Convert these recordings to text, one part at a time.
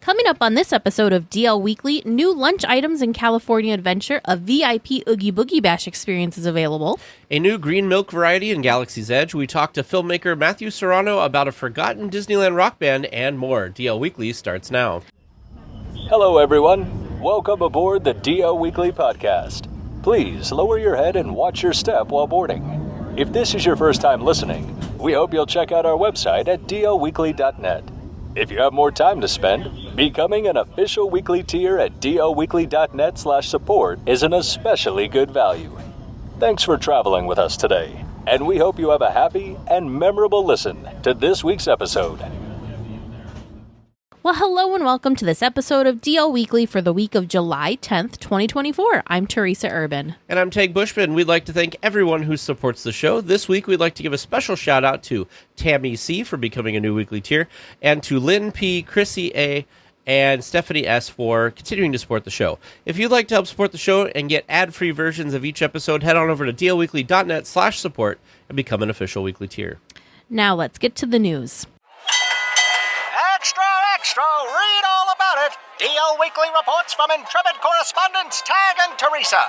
Coming up on this episode of DL Weekly, new lunch items in California Adventure, a VIP Oogie Boogie Bash experience is available. A new green milk variety in Galaxy's Edge. We talked to filmmaker Matthew Serrano about a forgotten Disneyland Rock Band and more. DL Weekly starts now. Hello, everyone. Welcome aboard the DL Weekly podcast. Please lower your head and watch your step while boarding. If this is your first time listening, we hope you'll check out our website at DLWeekly.net. If you have more time to spend, becoming an official weekly tier at DLWeekly.net/support is an especially good value. Thanks for traveling with us today, and we hope you have a happy and memorable listen to this week's episode. Well, hello and welcome to this episode of DL Weekly for the week of July 10th, 2024. I'm Teresa Urban. And I'm Tag Bushman. We'd like to thank everyone who supports the show. This week, we'd like to give a special shout out to Tammy C. for becoming a new weekly tier, and to Lynn P., Chrissy A., and Stephanie S. for continuing to support the show. If you'd like to help support the show and get ad-free versions of each episode, head on over to DLWeekly.net/support and become an official weekly tier. Now let's get to the news. Extra! Read all about it! DL Weekly reports from intrepid correspondents Tag and Teresa.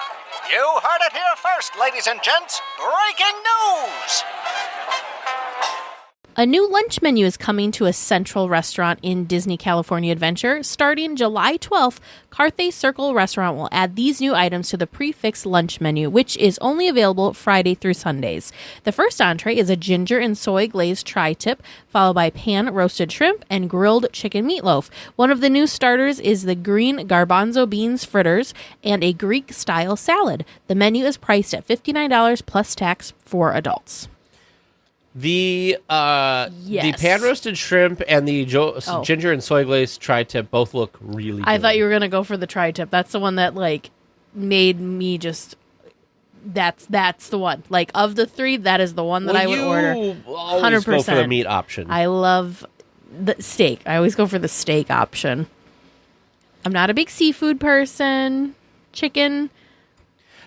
You heard it here first, ladies and gents. Breaking news! A new lunch menu is coming to a central restaurant in Disney California Adventure. Starting July 12th, Carthay Circle Restaurant will add these new items to the prefix lunch menu, which is only available Friday through Sundays. The first entree is a ginger and soy glazed tri-tip, followed by pan-roasted shrimp and grilled chicken meatloaf. One of the new starters is the green garbanzo beans fritters and a Greek-style salad. The menu is priced at $59 plus tax for adults. The pan-roasted shrimp and the ginger and soy glazed tri-tip both look really good. I thought you were going to go for the tri-tip. That's the one that, made me just... That's the one. Of the three, that is the one that I would order. 100%. Go for the meat option. I love the steak. I always go for the steak option. I'm not a big seafood person. Chicken...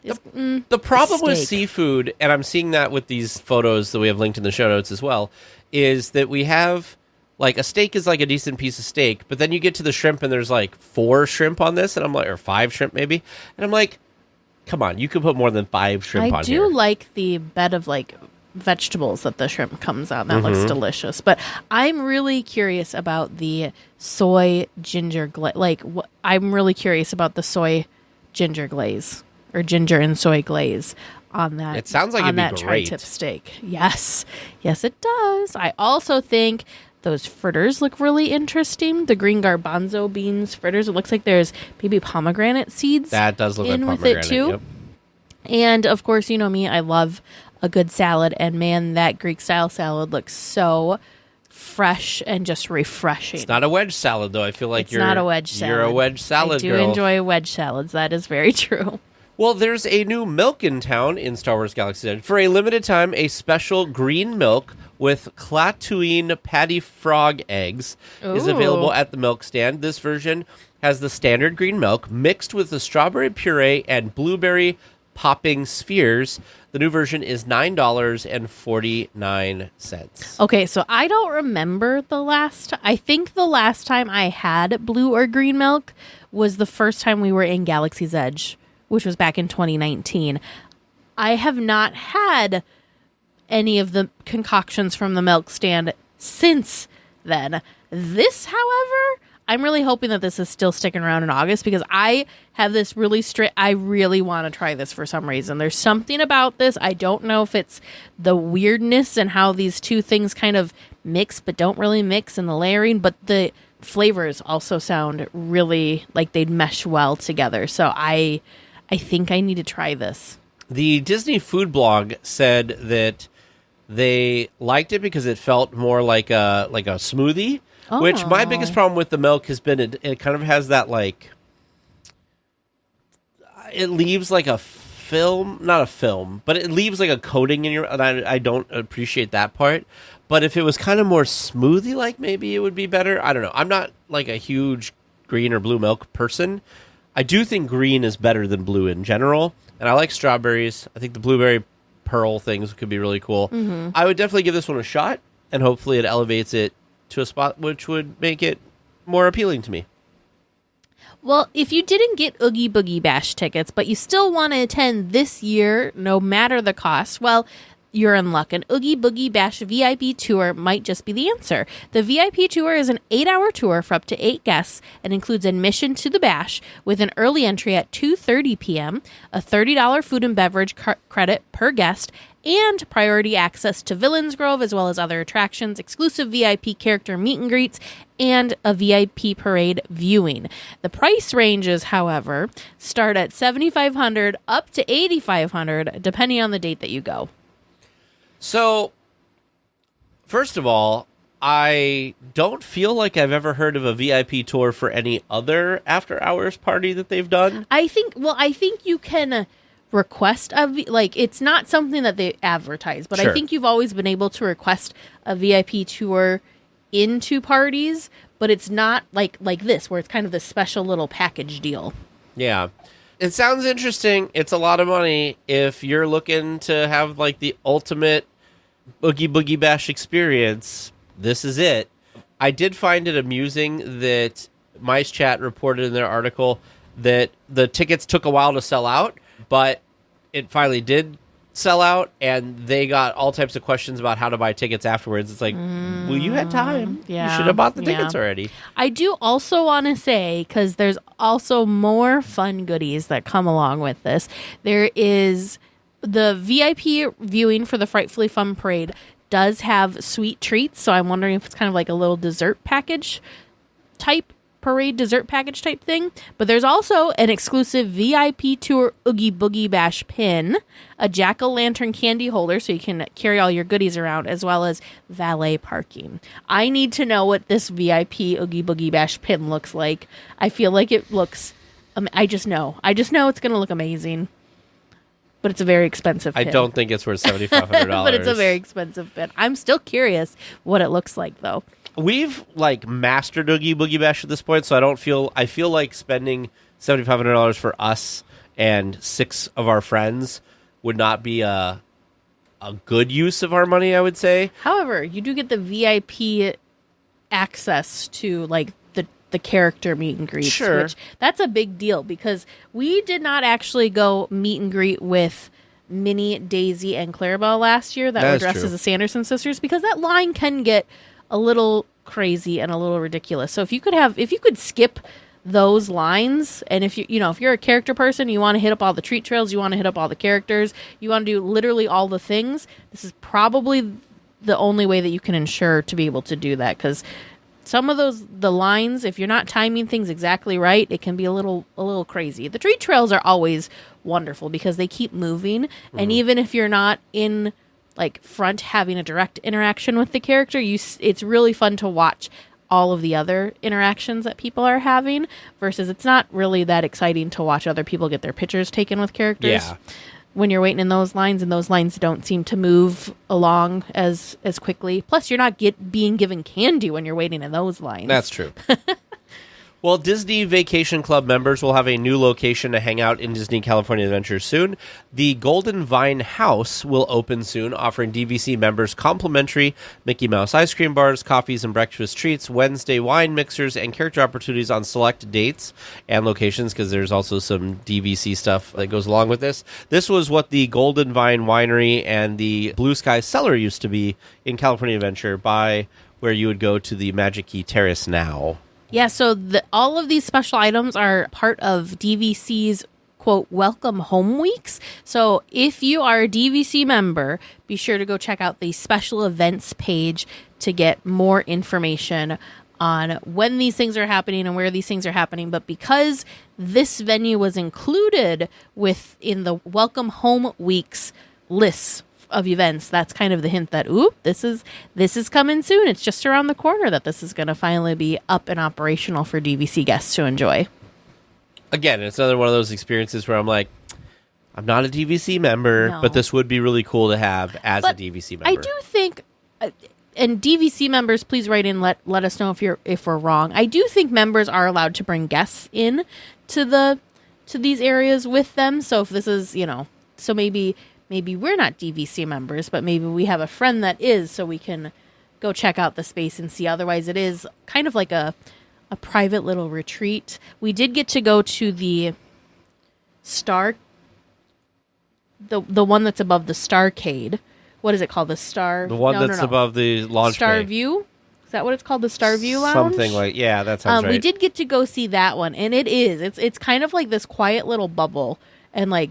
The problem with seafood, and I'm seeing that with these photos that we have linked in the show notes as well, is that we have, a steak is a decent piece of steak, but then you get to the shrimp and there's 4 shrimp on this, and I'm or 5 shrimp maybe, and I'm like, come on, you could put more than 5 shrimp on here. I do like the bed of, vegetables that the shrimp comes out. That looks delicious. But I'm really curious about the soy ginger glaze. I'm really curious about the soy ginger glaze. Or ginger and soy glaze on that. It sounds like it'd be great. Tri-tip steak. Yes, it does. I also think those fritters look really interesting. The green garbanzo beans fritters. It looks like there's maybe pomegranate seeds. That does look like pomegranate. With it too. Yep. And of course, you know me. I love a good salad. And man, that Greek style salad looks so fresh and just refreshing. It's not a wedge salad though. I feel like not a wedge salad. You're a wedge salad girl. I do enjoy wedge salads. That is very true. Well, there's a new milk in town in Star Wars Galaxy's Edge. For a limited time, a special green milk with Clatoine patty frog eggs is available at the milk stand. This version has the standard green milk mixed with the strawberry puree and blueberry popping spheres. The new version is $9.49. Okay, so I don't remember I think the last time I had blue or green milk was the first time we were in Galaxy's Edge, which was back in 2019. I have not had any of the concoctions from the milk stand since then. This, however, I'm really hoping that this is still sticking around in August because I have this I really want to try this for some reason. There's something about this. I don't know if it's the weirdness and how these two things kind of mix but don't really mix in the layering, but the flavors also sound really like they'd mesh well together. So I think I need to try this. The Disney food blog said that they liked it because it felt more like a smoothie, which my biggest problem with the milk has been it kind of has that it leaves a film, not a film, but it leaves a coating in your, and I don't appreciate that part. But if it was kind of more smoothie maybe it would be better. I don't know. I'm not a huge green or blue milk person. I do think green is better than blue in general, and I like strawberries. I think the blueberry pearl things could be really cool. Mm-hmm. I would definitely give this one a shot, and hopefully it elevates it to a spot which would make it more appealing to me. Well, if you didn't get Oogie Boogie Bash tickets, but you still want to attend this year, no matter the cost, well, you're in luck. An Oogie Boogie Bash VIP tour might just be the answer. The VIP tour is an 8-hour tour for up to 8 guests and includes admission to the bash with an early entry at 2:30 p.m., a $30 food and beverage credit per guest, and priority access to Villains Grove as well as other attractions, exclusive VIP character meet and greets, and a VIP parade viewing. The price ranges, however, start at $7,500 up to $8,500 depending on the date that you go. So, first of all, I don't feel like I've ever heard of a VIP tour for any other after-hours party that they've done. I think you can request it's not something that they advertise, but Sure. I think you've always been able to request a VIP tour into parties, but it's not like this, where it's kind of this special little package deal. Yeah. It sounds interesting. It's a lot of money. If you're looking to have like the ultimate Oogie Boogie Bash experience, this is it. I did find it amusing that MiceChat reported in their article that the tickets took a while to sell out, but it finally did sell out, and they got all types of questions about how to buy tickets afterwards. It's like, well, you had time. Yeah, you should have bought the tickets already. I do also want to say, because there's also more fun goodies that come along with this, there is the VIP viewing for the Frightfully Fun Parade does have sweet treats, so I'm wondering if it's kind of like a little dessert package type parade dessert package type thing. But there's also an exclusive VIP tour Oogie Boogie Bash pin, a jack-o'-lantern candy holder so you can carry all your goodies around, as well as valet parking. I need to know what this VIP Oogie Boogie Bash pin looks like. I feel like it looks I just know it's going to look amazing. But it's a very expensive pin. I don't think it's worth $7,500. But it's a very expensive pin. I'm still curious what it looks like, though. We've like mastered Oogie Boogie Bash at this point, so I feel like spending $7,500 for us and 6 of our friends would not be a good use of our money, I would say. However, you do get the VIP access to like the character meet and greets. Sure. Which that's a big deal because we did not actually go meet and greet with Minnie, Daisy, and Clarabelle last year that were dressed as the Sanderson sisters, because that line can get a little crazy and a little ridiculous. So if you could skip those lines, and if you're a character person, you want to hit up all the treat trails, you want to hit up all the characters, you want to do literally all the things, this is probably the only way that you can ensure to be able to do that, because some of the lines, if you're not timing things exactly right, it can be a little crazy. The treat trails are always wonderful because they keep moving, and even if you're not in like front having a direct interaction with the character, it's really fun to watch all of the other interactions that people are having, versus it's not really that exciting to watch other people get their pictures taken with characters. Yeah. When you're waiting in those lines, and those lines don't seem to move along as quickly. Plus, you're not being given candy when you're waiting in those lines. That's true. Well, Disney Vacation Club members will have a new location to hang out in Disney California Adventure soon. The Golden Vine House will open soon, offering DVC members complimentary Mickey Mouse ice cream bars, coffees and breakfast treats, Wednesday wine mixers, and character opportunities on select dates and locations, because there's also some DVC stuff that goes along with this. This was what the Golden Vine Winery and the Blue Sky Cellar used to be in California Adventure, by where you would go to the Magic Key Terrace now. Yeah, so all of these special items are part of DVC's, quote, Welcome Home Weeks. So if you are a DVC member, be sure to go check out the special events page to get more information on when these things are happening and where these things are happening. But because this venue was included in the Welcome Home Weeks lists of events, that's kind of the hint that this is coming soon. It's just around the corner that this is going to finally be up and operational for DVC guests to enjoy. Again, it's another one of those experiences where I'm like, I'm not a DVC member, but this would be really cool to have as a DVC member. I do think, and DVC members, please write in. Let us know if we're wrong. I do think members are allowed to bring guests in to these areas with them. So if this is, so maybe we're not DVC members, but maybe we have a friend that is, so we can go check out the space and see. Otherwise, it is kind of like a a private little retreat. We did get to go to the Star, the one that's above the Starcade. What is it called? The one that's above the launch Star bay. View? Is that what it's called? The Star View Lounge? Something like, yeah, that sounds right. We did get to go see that one, and it's kind of like this quiet little bubble, and like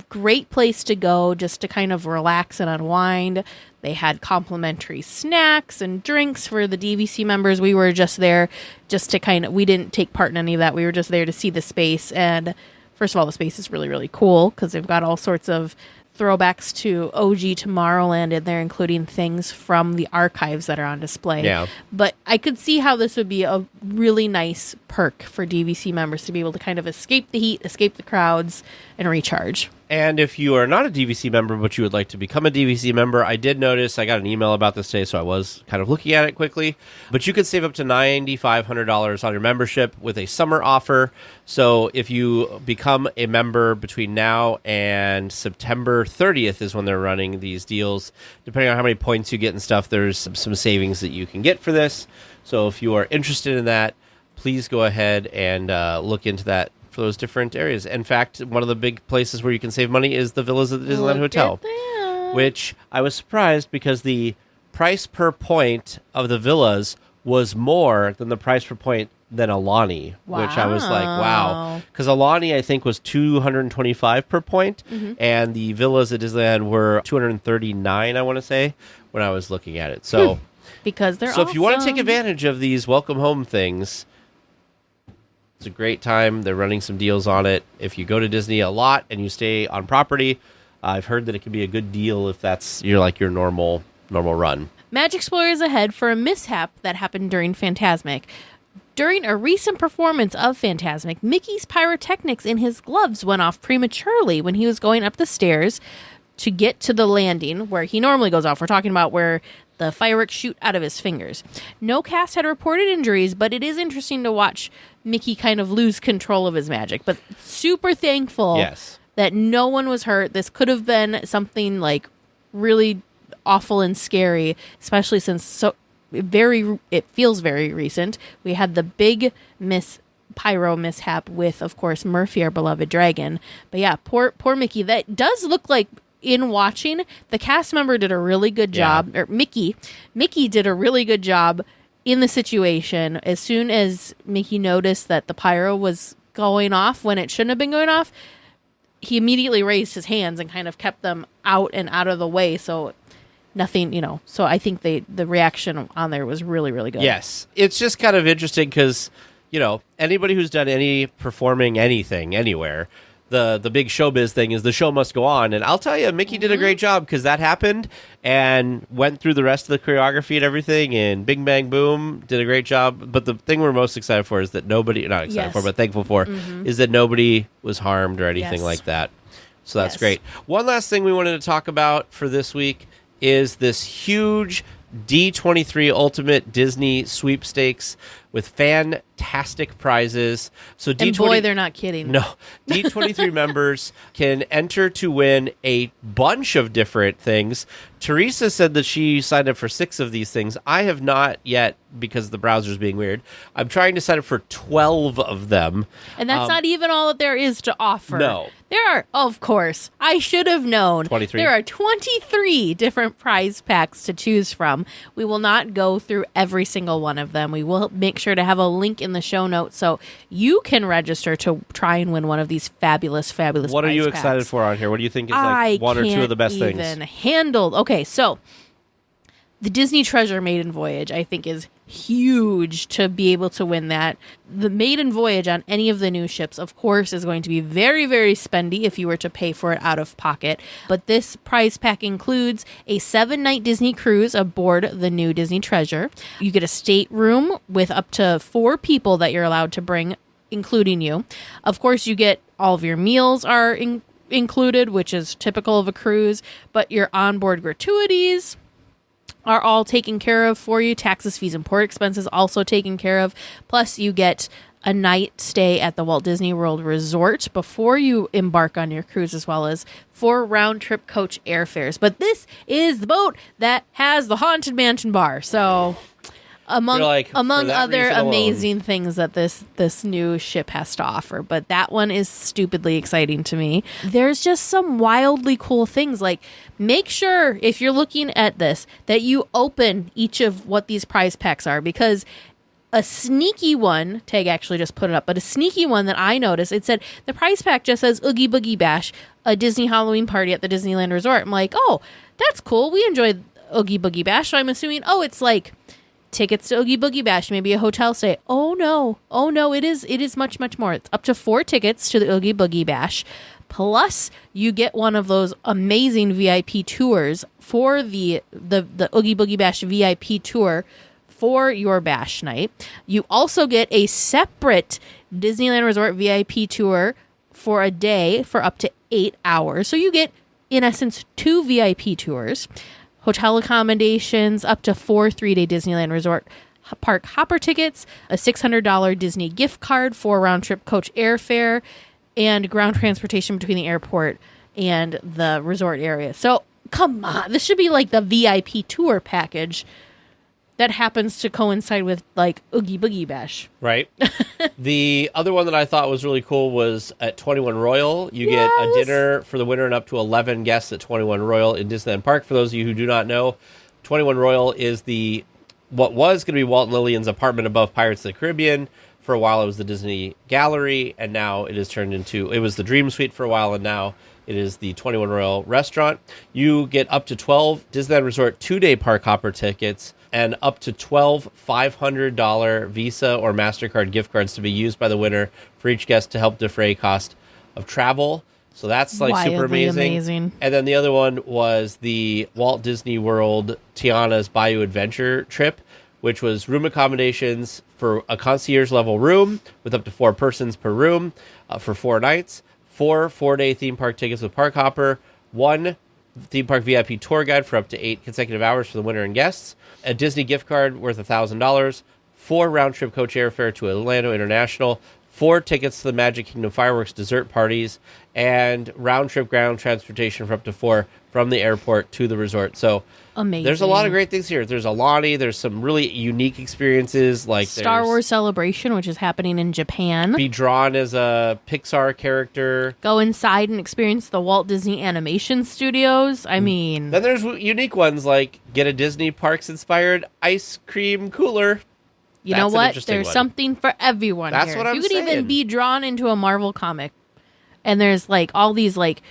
great place to go just to kind of relax and unwind. They had complimentary snacks and drinks for the DVC members. We were just there just to we didn't take part in any of that. We were just there to see the space, and first of all, the space is really, really cool because they've got all sorts of throwbacks to OG Tomorrowland in there, including things from the archives that are on display. Yeah. But I could see how this would be a really nice perk for DVC members to be able to kind of escape the heat, escape the crowds, and recharge. And if you are not a DVC member, but you would like to become a DVC member, I did notice, I got an email about this today, so I was kind of looking at it quickly, but you could save up to $9,500 on your membership with a summer offer. So if you become a member between now and September 30th is when they're running these deals. Depending on how many points you get and stuff, there's some savings that you can get for this. So if you are interested in that, please go ahead and look into that for those different areas. In fact, one of the big places where you can save money is the villas at the Disneyland Hotel, which I was surprised because the price per point of the villas was more than the price per point than Alani, which I was like, wow. Because Alani, I think, was $225 per point, and the villas at Disneyland were $239, I want to say, when I was looking at it. So, because they're if you want to take advantage of these welcome home things, it's a great time. They're running some deals on it. If you go to Disney a lot and you stay on property, I've heard that it can be a good deal if that's your normal run. Magic Explorer is ahead for a mishap that happened during Fantasmic. During a recent performance of Fantasmic, Mickey's pyrotechnics in his gloves went off prematurely when he was going up the stairs to get to the landing where he normally goes off. We're talking about where the fireworks shoot out of his fingers. No cast had reported injuries, but it is interesting to watch Mickey kind of lose control of his magic. But super thankful that no one was hurt. This could have been something like really awful and scary, especially since it feels very recent. We had the big pyro mishap with, of course, Murphy, our beloved dragon. But yeah, poor Mickey. That does look like, in watching, the cast member did a really good job, or Mickey did a really good job in the situation. As soon as Mickey noticed that the pyro was going off when it shouldn't have been going off, he immediately raised his hands and kind of kept them out and out of the way. So nothing, so I think the reaction on there was really, really good. Yes. It's just kind of interesting because, anybody who's done any performing anything, anywhere, the big showbiz thing is the show must go on. And I'll tell you, Mickey did a great job because that happened and went through the rest of the choreography and everything, and Bing Bang Boom did a great job. But the thing we're most excited for is that thankful for, is that nobody was harmed or anything like that. So that's great. One last thing we wanted to talk about for this week is this huge D23 Ultimate Disney Sweepstakes with fantastic prizes. So and boy, they're not kidding. No, D23 members can enter to win a bunch of different things. Teresa said that she signed up for 6 of these things. I have not yet because the browser's being weird. I'm trying to sign up for 12 of them. And that's not even all that there is to offer. No. There are, of course, I should have known. 23. There are 23 different prize packs to choose from. We will not go through every single one of them. We will make sure to have a link in the show notes so you can register to try and win one of these fabulous What are you excited for on here? What do you think is one or two of the best things? Okay, so the Disney Treasure Maiden Voyage, I think, is huge to be able to win that. The Maiden Voyage on any of the new ships, of course, is going to be very, very spendy if you were to pay for it out of pocket. But this prize pack includes a 7-night Disney cruise aboard the new Disney Treasure. You get a stateroom with up to 4 people that you're allowed to bring, including you. Of course, you get all of your meals are included, which is typical of a cruise, but your onboard gratuities are all taken care of for you. Taxes, fees, and port expenses also taken care of. Plus, you get a night stay at the Walt Disney World Resort before you embark on your cruise, as well as 4 round-trip coach airfares. But this is the boat that has the Haunted Mansion bar. So among You're like, among for that other reason alone. amazing things that this new ship has to offer. But that one is stupidly exciting to me. There's just some wildly cool things. Like, make sure if you're looking at this that you open each of what these prize packs are, because a sneaky one, Tag actually just put it up, but a sneaky one that I noticed, it said the prize pack just says Oogie Boogie Bash, a Disney Halloween party at the Disneyland Resort. I'm like, oh, that's cool. We enjoyed Oogie Boogie Bash. So I'm assuming, oh, it's like tickets to Oogie Boogie Bash, maybe a hotel stay. Oh no, it is much, much more. It's up to 4 tickets to the Oogie Boogie Bash. Plus, you get one of those amazing VIP tours for the Oogie Boogie Bash VIP tour for your bash night. You also get a separate Disneyland Resort VIP tour for a day for up to 8 hours. So you get, in essence, 2 VIP tours, hotel accommodations, up to 4 3-day Disneyland Resort park hopper tickets, a $600 Disney gift card for round-trip coach airfare, and ground transportation between the airport and the resort area. So, come on. This should be like the VIP tour package that happens to coincide with, like, Oogie Boogie Bash. Right. The other one that I thought was really cool was at 21 Royal. You get a dinner for the winner and up to 11 guests at 21 Royal in Disneyland Park. For those of you who do not know, 21 Royal is what was going to be Walt and Lillian's apartment above Pirates of the Caribbean. For a while, it was the Disney Gallery, and now it has turned into, it was the Dream Suite for a while, and now it is the 21 Royal Restaurant. You get up to 12 Disneyland Resort 2-day park hopper tickets and up to 12 $500 Visa or MasterCard gift cards to be used by the winner for each guest to help defray cost of travel. So that's like super Wildly amazing. And then the other one was the Walt Disney World Tiana's Bayou Adventure trip, which was room accommodations for a concierge level room with up to 4 persons per room for 4 nights, 4 4-day theme park tickets with Park Hopper, 1 theme park VIP tour guide for up to 8 consecutive hours for the winner and guests, a Disney gift card worth $1,000, 4 round-trip coach airfare to Orlando International, 4 tickets to the Magic Kingdom fireworks dessert parties, and round-trip ground transportation for up to 4 from the airport to the resort. So Amazing. There's a lot of great things here. There's Alani. There's some really unique experiences, like Star Wars Celebration, which is happening in Japan. Be drawn as a Pixar character. Go inside and experience the Walt Disney Animation Studios. I mean, Then there's unique ones like get a Disney Parks-inspired ice cream cooler. you know That's an what? interesting There's one. something for everyone. That's here. what I'm You could saying. even be drawn into a Marvel comic, and there's like all these like.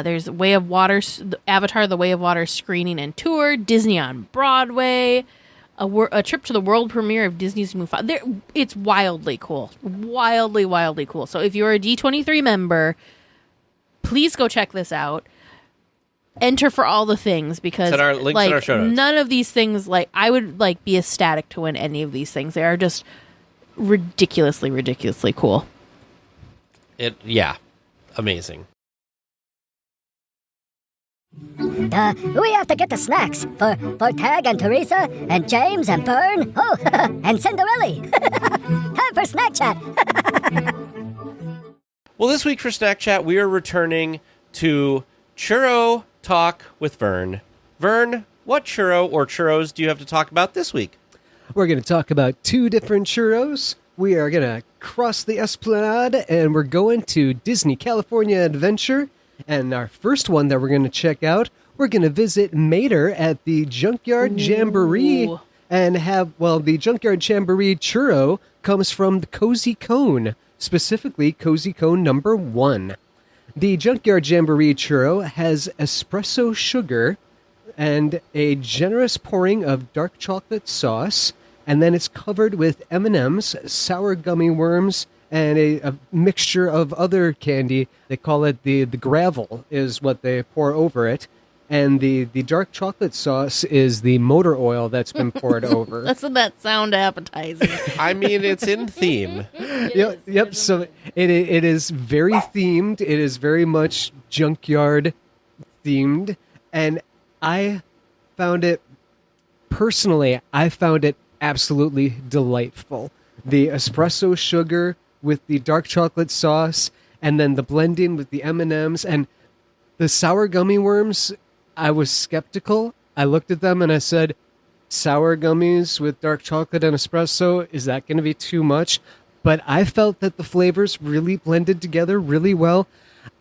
There's Way of Water, Avatar: The Way of Water screening and tour, Disney on Broadway, a trip to the world premiere of Disney's Mufasa. It's wildly cool, wildly cool. So if you're a D23 member, please go check this out. Enter for all the things because Links in our show notes. None of these things, like I would like be ecstatic to win any of these things. They are just ridiculously cool. Amazing. We have to get the snacks for Tag and Teresa and James and Vern. Oh, and Cinderella. Time for SnackChat. Well, this week for Snack Chat, we are returning to Churro Talk with Vern. Vern, what churro or churros do you have to talk about this week? We're going to talk about 2 different churros. We are going to cross the Esplanade, and we're going to Disney California Adventure. And our first one that we're going to check out, we're going to visit Mater at the Junkyard Jamboree and have, the Junkyard Jamboree churro comes from the Cozy Cone, specifically Cozy Cone number 1. The Junkyard Jamboree churro has espresso sugar and a generous pouring of dark chocolate sauce, and then it's covered with M&Ms, sour gummy worms, and a mixture of other candy. They call it the gravel is what they pour over it. And the dark chocolate sauce is the motor oil that's been poured over. Doesn't that sound appetizing? I mean, it's in theme. Yep. So it is very themed. It is very much junkyard themed. And I found it absolutely delightful. The espresso sugar with the dark chocolate sauce, and then the blending with the M&Ms and the sour gummy worms. I was skeptical. I looked at them and I said, sour gummies with dark chocolate and espresso, is that going to be too much? But I felt that the flavors really blended together really well.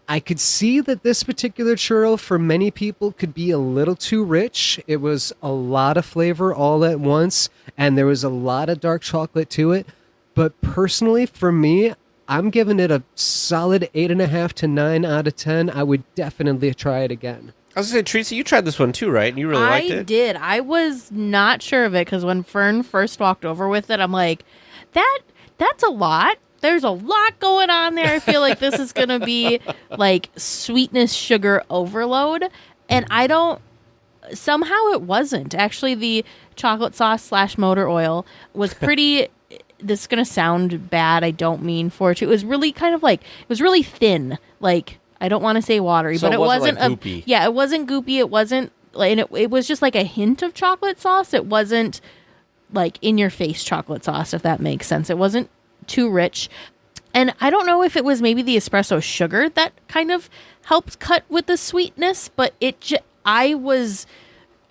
I could see that this particular churro for many people could be a little too rich. It was a lot of flavor all at once, and there was a lot of dark chocolate to it. But personally, for me, I'm giving it a solid 8.5 to 9 out of 10. I would definitely try it again. I was going to say, Teresa, you tried this one too, right? And you really liked it? I did. I was not sure of it because when Vern first walked over with it, I'm like, that's a lot. There's a lot going on there. I feel like this is going to be like sweetness, sugar overload. And somehow it wasn't. Actually, the chocolate sauce / motor oil was pretty, this is going to sound bad. I don't mean for it to. It was really kind of like, it was really thin. Like, I don't want to say watery, so but it wasn't like goopy. Yeah, it wasn't goopy. It wasn't, and it was just like a hint of chocolate sauce. It wasn't like in your face chocolate sauce, if that makes sense. It wasn't too rich. And I don't know if it was maybe the espresso sugar that kind of helped cut with the sweetness, but I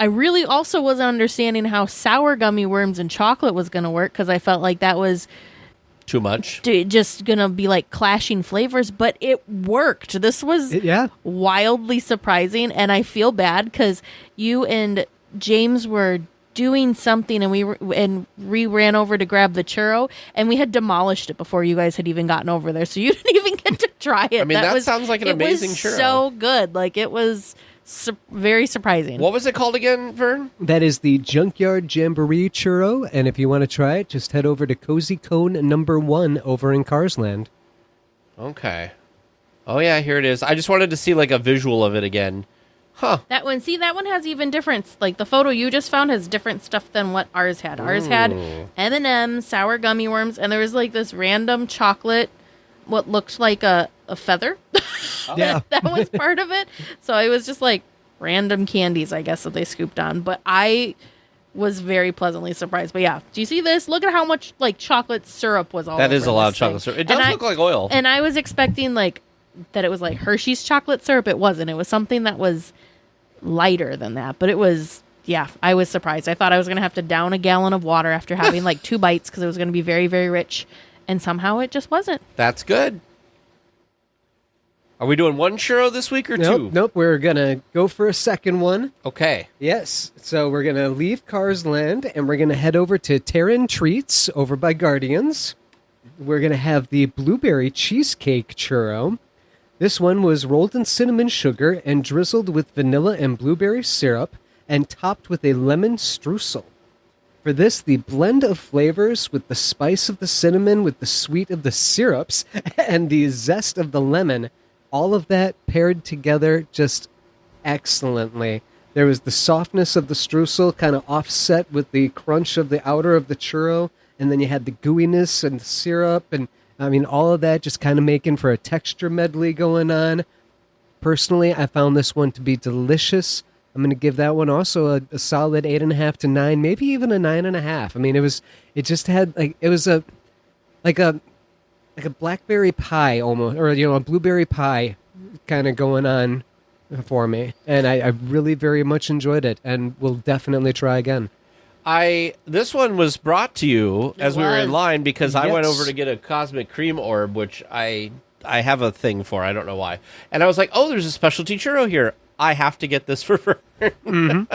really also wasn't understanding how sour gummy worms and chocolate was going to work because I felt like that was too much. Just going to be like clashing flavors, but it worked. This was wildly surprising, and I feel bad because you and James were doing something and we ran over to grab the churro and we had demolished it before you guys had even gotten over there, so you didn't even get to try it. I mean, that sounds like an amazing churro. So good. Like, it was very surprising. What was it called again, Vern? That is the Junkyard Jamboree churro, and if you want to try it, just head over to Cozy Cone #1 over in Carsland. Okay. Oh yeah, here it is. I just wanted to see like a visual of it again. Huh. That one has even different, like the photo you just found has different stuff than what ours had. Ours had M&M's, sour gummy worms, and there was like this random chocolate, what looked like a feather. Yeah. That was part of it. So it was just like random candies, I guess, that they scooped on. But I was very pleasantly surprised. But yeah, do you see this? Look at how much like chocolate syrup was all over. That is a lot of this chocolate thing. syrup. It does look like oil. And I was expecting like that it was like Hershey's chocolate syrup. It wasn't. It was something that was lighter than that, but it was, I was surprised. I thought I was going to have to down a gallon of water after having like 2 bites because it was going to be very, very rich, and somehow it just wasn't. That's good. Are we doing one churro this week or two? Nope, we're going to go for a second one. Okay. Yes, so we're going to leave Carsland and we're going to head over to Terran Treats over by Guardians. We're going to have the blueberry cheesecake churro. This one was rolled in cinnamon sugar and drizzled with vanilla and blueberry syrup and topped with a lemon streusel. For this, the blend of flavors with the spice of the cinnamon, with the sweet of the syrups, and the zest of the lemon, all of that paired together just excellently. There was the softness of the streusel kind of offset with the crunch of the outer of the churro, and then you had the gooiness and the syrup, and I mean, all of that just kind of making for a texture medley going on. Personally, I found this one to be delicious. I'm going to give that one also a solid 8.5 to 9, maybe even a 9.5. I mean, it just had like, it was a blackberry pie almost, or, a blueberry pie kind of going on for me. And I really very much enjoyed it and will definitely try again. This one was brought to you as we were in line because I went Yes. over to get a cosmic cream orb, which I have a thing for. I don't know why. And I was like, oh, there's a specialty churro here. I have to get this for Vern. Mm-hmm.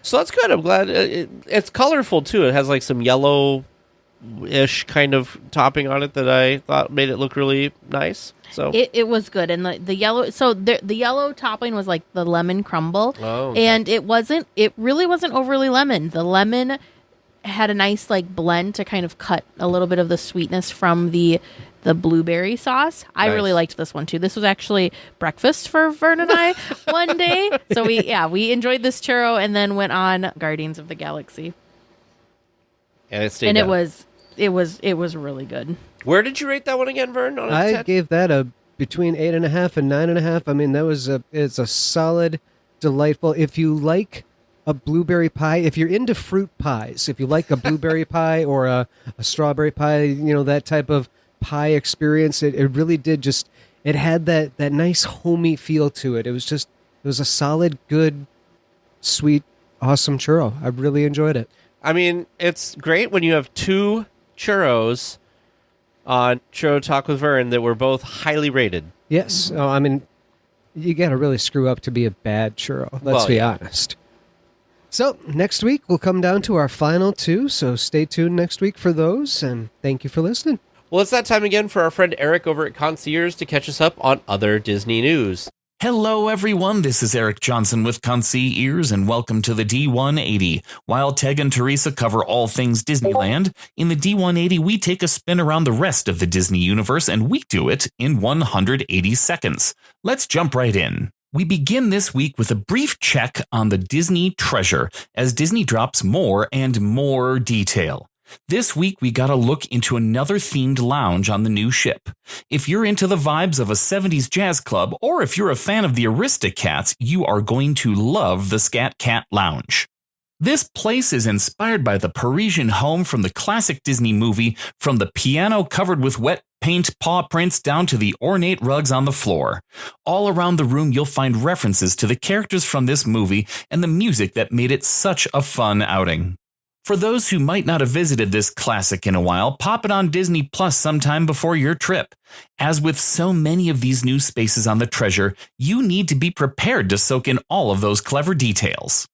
So that's good. I'm glad. It's colorful, too. It has like some yellow-ish kind of topping on it that I thought made it look really nice. So it was good, and the yellow. So the yellow topping was like the lemon crumble, and it really wasn't overly lemon. The lemon had a nice like blend to kind of cut a little bit of the sweetness from the blueberry sauce. I really liked this one too. This was actually breakfast for Vern and I one day. So we enjoyed this churro and then went on Guardians of the Galaxy, and it stayed. And down. it was really good. Where did you rate that one again, Vern? I gave that a between 8.5 and 9.5. I mean, it's a solid, delightful. If you like a blueberry pie, if you're into fruit pies, if you like a blueberry pie or a strawberry pie, that type of pie experience, it really did just. It had that nice homey feel to it. It was a solid, good, sweet awesome churro. I really enjoyed it. I mean, it's great when you have two churros on Churro Talk with Vern that were both highly rated. Yes. Oh, I mean, you got to really screw up to be a bad churro. Let's be honest. So next week, we'll come down to our final two. So stay tuned next week for those. And thank you for listening. Well, it's that time again for our friend Eric over at Concierge to catch us up on other Disney news. Hello, everyone. This is Eric Johnson with Concierge, and welcome to the D180. While Teg and Teresa cover all things Disneyland, in the D180, we take a spin around the rest of the Disney universe, and we do it in 180 seconds. Let's jump right in. We begin this week with a brief check on the Disney treasure, as Disney drops more and more detail. This week, we got a look into another themed lounge on the new ship. If you're into the vibes of a 70s jazz club, or if you're a fan of the Aristocats, you are going to love the Scat Cat Lounge. This place is inspired by the Parisian home from the classic Disney movie, from the piano covered with wet paint paw prints down to the ornate rugs on the floor. All around the room, you'll find references to the characters from this movie and the music that made it such a fun outing. For those who might not have visited this classic in a while, pop it on Disney Plus sometime before your trip. As with so many of these new spaces on the treasure, you need to be prepared to soak in all of those clever details.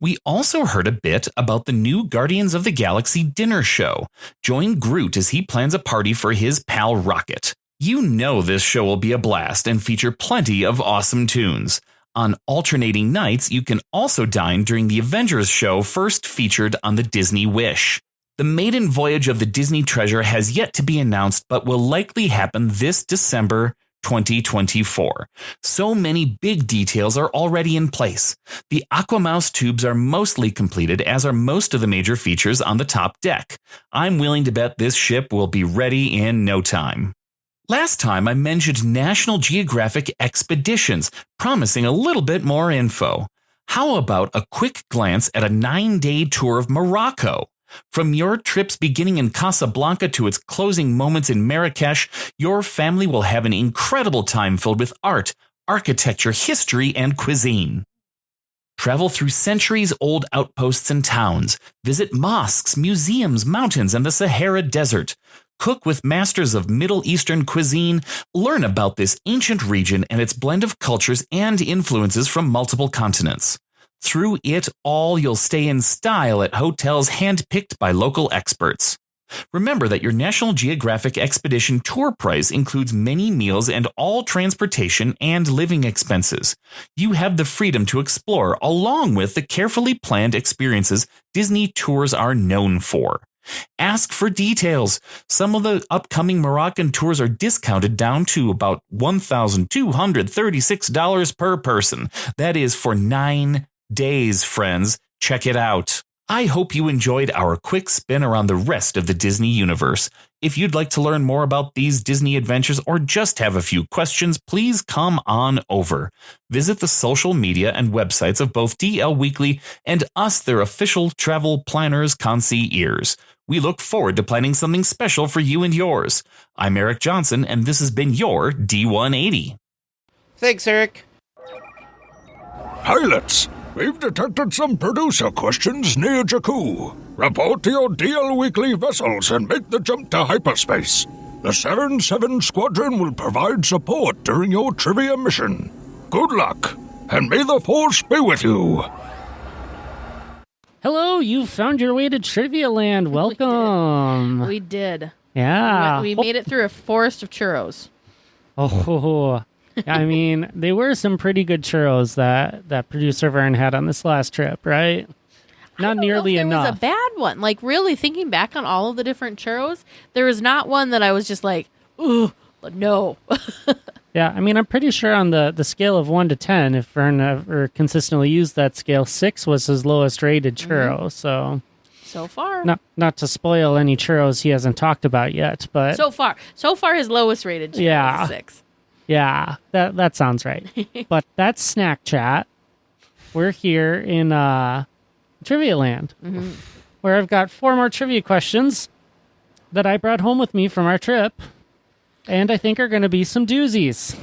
We also heard a bit about the new Guardians of the Galaxy dinner show. Join Groot as he plans a party for his pal Rocket. You know this show will be a blast and feature plenty of awesome tunes. On alternating nights, you can also dine during the Avengers show first featured on the Disney Wish. The maiden voyage of the Disney treasure has yet to be announced, but will likely happen this December 2024. So many big details are already in place. The Aquamouse tubes are mostly completed, as are most of the major features on the top deck. I'm willing to bet this ship will be ready in no time. Last time I mentioned National Geographic Expeditions, promising a little bit more info. How about a quick glance at a 9-day tour of Morocco? From your trips beginning in Casablanca to its closing moments in Marrakesh, your family will have an incredible time filled with art, architecture, history, and cuisine. Travel through centuries-old outposts and towns. Visit mosques, museums, mountains, and the Sahara Desert. Cook with masters of Middle Eastern cuisine. Learn about this ancient region and its blend of cultures and influences from multiple continents. Through it all, you'll stay in style at hotels handpicked by local experts. Remember that your National Geographic Expedition tour price includes many meals and all transportation and living expenses. You have the freedom to explore, along with the carefully planned experiences Disney tours are known for. Ask for details. Some of the upcoming Moroccan tours are discounted down to about $1,236 per person. That is for 9 days, friends. Check it out. I hope you enjoyed our quick spin around the rest of the Disney universe. If you'd like to learn more about these Disney adventures or just have a few questions, please come on over. Visit the social media and websites of both DLWeekly and us, their official travel planners, concierge. We look forward to planning something special for you and yours. I'm Eric Johnson, and this has been your D180. Thanks, Eric. Pilots, we've detected some producer questions near Jakku. Report to your DLWeekly vessels and make the jump to hyperspace. The 7-7 Squadron will provide support during your trivia mission. Good luck, and may the Force be with you. Hello, you've found your way to Trivia Land. Welcome. We did. Yeah. We made it through a forest of churros. Oh, I mean, they were some pretty good churros that producer Vern had on this last trip, right? Not nearly enough. It was a bad one. Like, really, thinking back on all of the different churros, there was not one that I was just like, ooh, no. Yeah, I mean, I'm pretty sure on the scale of 1 to 10, if Vern ever consistently used that scale, 6 was his lowest rated churro. So far. Not to spoil any churros he hasn't talked about yet, but So far his lowest rated churro is 6. Yeah, that sounds right. But that's SnackChat. We're here in Trivia Land, where I've got 4 more trivia questions that I brought home with me from our trip. And I think are going to be some doozies.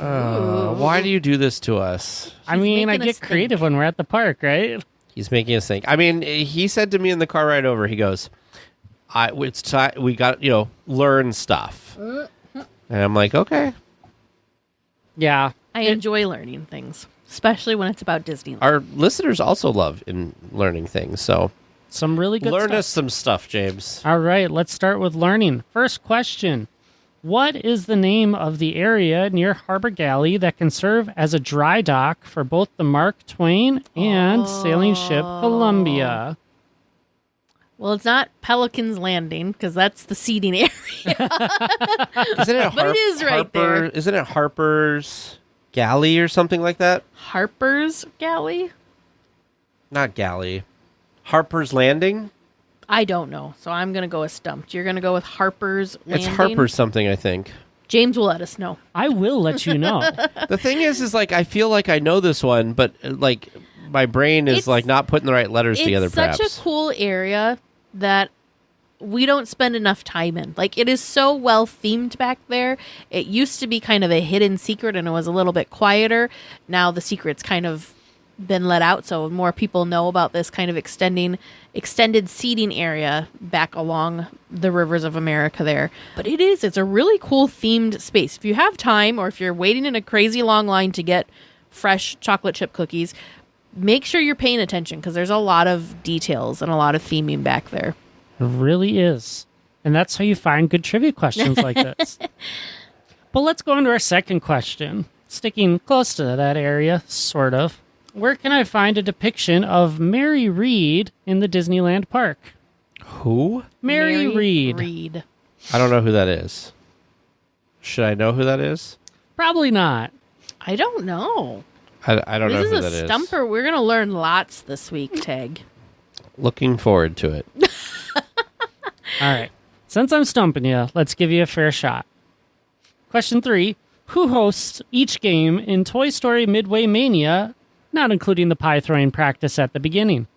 Why do you do this to us? I mean, I get creative when we're at the park, right? He's making us think. I mean, he said to me in the car ride over, he goes, it's time we got, learn stuff. And I'm like, okay. Yeah. I enjoy learning things, especially when it's about Disneyland. Our listeners also love in learning things, so some really good learn stuff. us some stuff, James. All right, let's start with learning. First question. What is the name of the area near Harbor Galley that can serve as a dry dock for both the Mark Twain and sailing ship Columbia? Well, it's not Pelican's Landing, because that's the seating area. Isn't it But it is right there. Isn't it Harper's Galley or something like that? Harper's Galley? Not Galley. Harper's Landing? I don't know, so I'm going to go with stumped. You're going to go with Harper's Landing? It's Harper's something, I think. James will let us know. I will let you know. The thing is like, I feel like I know this one, but like my brain is like not putting the right letters together, perhaps. It's such a cool area that we don't spend enough time in. Like, it is so well themed back there. It used to be kind of a hidden secret, and it was a little bit quieter. Now the secret's kind of been let out, so more people know about this kind of extended seating area back along the rivers of America there. But it's a really cool themed space. If you have time, or if you're waiting in a crazy long line to get fresh chocolate chip cookies, make sure you're paying attention, because there's a lot of details and a lot of theming back there. It really is. And that's how you find good trivia questions like this. But let's go on to our second question. Sticking close to that area, sort of. Where can I find a depiction of Mary Read in the Disneyland park? Who? Mary Read. I don't know who that is. Should I know who that is? Probably not. I don't know. I don't know who that is. This is a stumper. We're going to learn lots this week, Teg. Looking forward to it. All right. Since I'm stumping you, let's give you a fair shot. Question 3. Who hosts each game in Toy Story Midway Mania, not including the pie throwing practice at the beginning?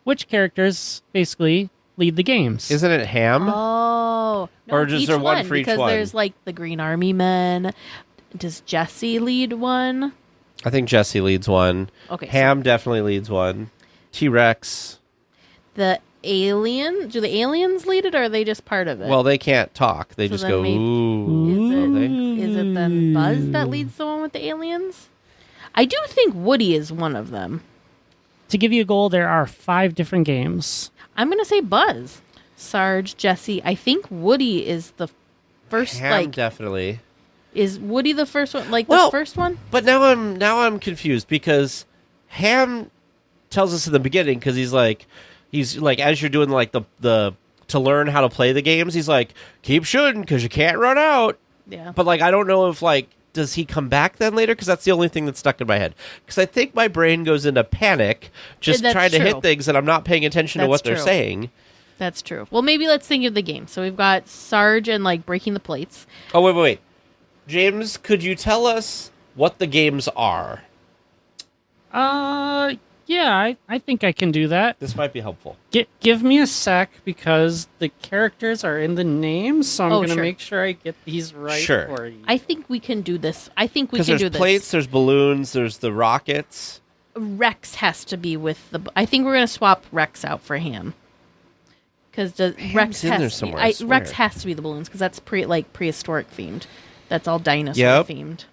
Which characters basically lead the games? Isn't it Ham? Oh. No, or is there one for each because one? there's like the Green Army Men. Does Jesse lead one? I think Jesse leads one. Okay. Ham definitely leads one. T-Rex. Do the aliens lead it, or are they just part of it? Well, they can't talk. They So just then go, maybe- ooh. Is it then Buzz that leads the one with the aliens? I do think Woody is one of them. To give you a goal, there are 5 different games. I'm going to say Buzz. Sarge, Jesse. I think Woody is the first, Ham definitely. Is Woody the first one? Like, Well, the first one? But now I'm confused, because Ham tells us in the beginning, because he's like as you're doing like the to learn how to play the games, he's like, keep shooting because you can't run out. Yeah. But like, I don't know if like, does he come back then later? Because that's the only thing that's stuck in my head. Because I think my brain goes into panic just That's trying to true. hit things, and I'm not paying attention to That's what they're true. saying. That's true. Well, maybe let's think of the game. So we've got Sarge and like breaking the plates. Oh, wait. James, could you tell us what the games are? Yeah, I think I can do that. This might be helpful. Give me a sec, because the characters are in the name, so I'm going to sure. make sure I get these right Sure. for you. I think we can do this. I think we Because can do there's this. plates, there's balloons, there's the rockets. Rex has to be with the. I think we're going to swap Rex out for Ham. Because Rex in there has somewhere, I swear. Rex has to be the balloons, because that's prehistoric themed. That's all dinosaur Yep. themed.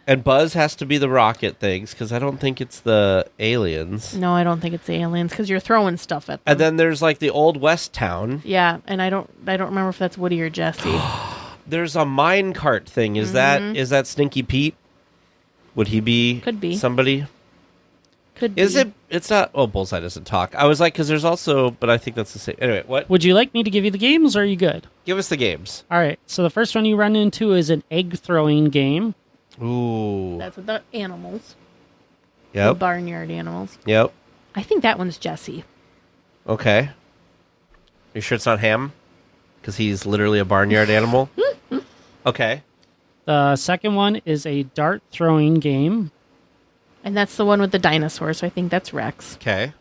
And Buzz has to be the rocket things, because I don't think it's the aliens. No, I don't think it's the aliens, because you're throwing stuff at them. And then there's like the Old West town. Yeah, and I don't remember if that's Woody or Jesse. There's a mine cart thing. Is that Stinky Pete? Would he be? Could be. Somebody? Could be. Is it? It's not. Oh, Bullseye doesn't talk. I was like, because there's also, but I think that's the same. Anyway, what? Would you like me to give you the games, or are you good? Give us the games. All right, so the first one you run into is an egg throwing game. Ooh. That's with the animals. The Yep. barnyard animals. Yep. I think that one's Jesse. Okay. You sure it's not Ham? Because he's literally a barnyard animal? Okay. The second one is a dart throwing game. And that's the one with the dinosaurs, so I think that's Rex. Okay.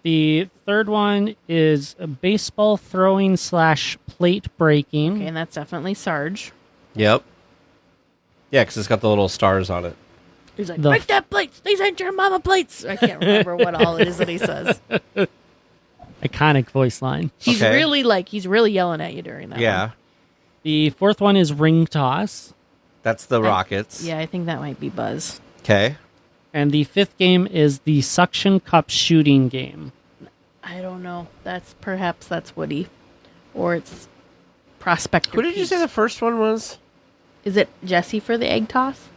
The third one is a baseball throwing / plate breaking. Okay, and that's definitely Sarge. Yep. Yeah, because it's got the little stars on it. He's like, break that plates. These ain't your mama plates. I can't remember what all it is that he says. Iconic voice line. He's really yelling at you during that. Yeah. one. The fourth one is ring toss. That's the Rockets. Yeah, I think that might be Buzz. Okay. And the fifth game is the suction cup shooting game. I don't know. Perhaps that's Woody. Or it's Prospector Who did you Pete. say the first one was? Is it Jesse for the egg toss?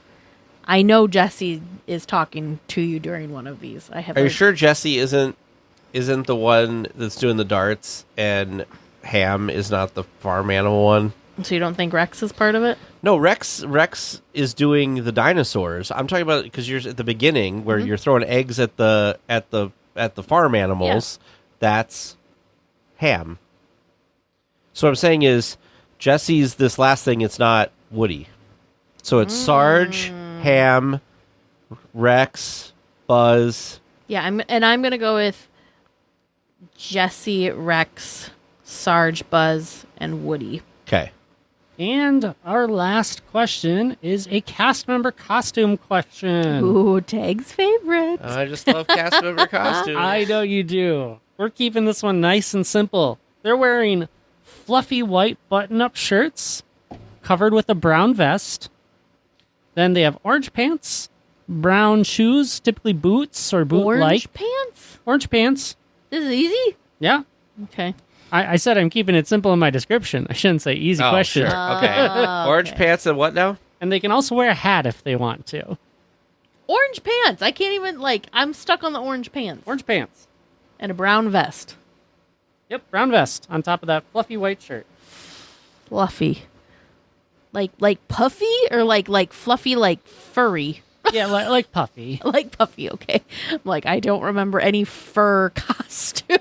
I know Jesse is talking to you during one of these. Are you sure Jesse isn't the one that's doing the darts and Ham is not the farm animal one? So you don't think Rex is part of it? No, Rex is doing the dinosaurs. I'm talking about because you're at the beginning where you're throwing eggs at the farm animals. Yeah. That's Ham. So what I'm saying is Jesse's this last thing. It's not Woody. So it's Sarge, Ham, Rex, Buzz. Yeah, I'm going to go with Jesse, Rex, Sarge, Buzz, and Woody. Okay. And our last question is a cast member costume question. Ooh, Tag's favorite. I just love cast member costumes. I know you do. We're keeping this one nice and simple. They're wearing fluffy white button-up shirts covered with a brown vest. Then they have orange pants, brown shoes, typically boots or boot-like. Orange pants? Orange pants. This is easy? Yeah. Okay. I said I'm keeping it simple in my description. I shouldn't say easy question. Sure. Okay. Orange pants and what now? And they can also wear a hat if they want to. Orange pants. I can't even, I'm stuck on the orange pants. Orange pants. And a brown vest. Yep, brown vest on top of that fluffy white shirt. Fluffy. Like puffy or like fluffy, like furry? Yeah, like puffy. Like puffy, okay. I'm like, I don't remember any fur costumes.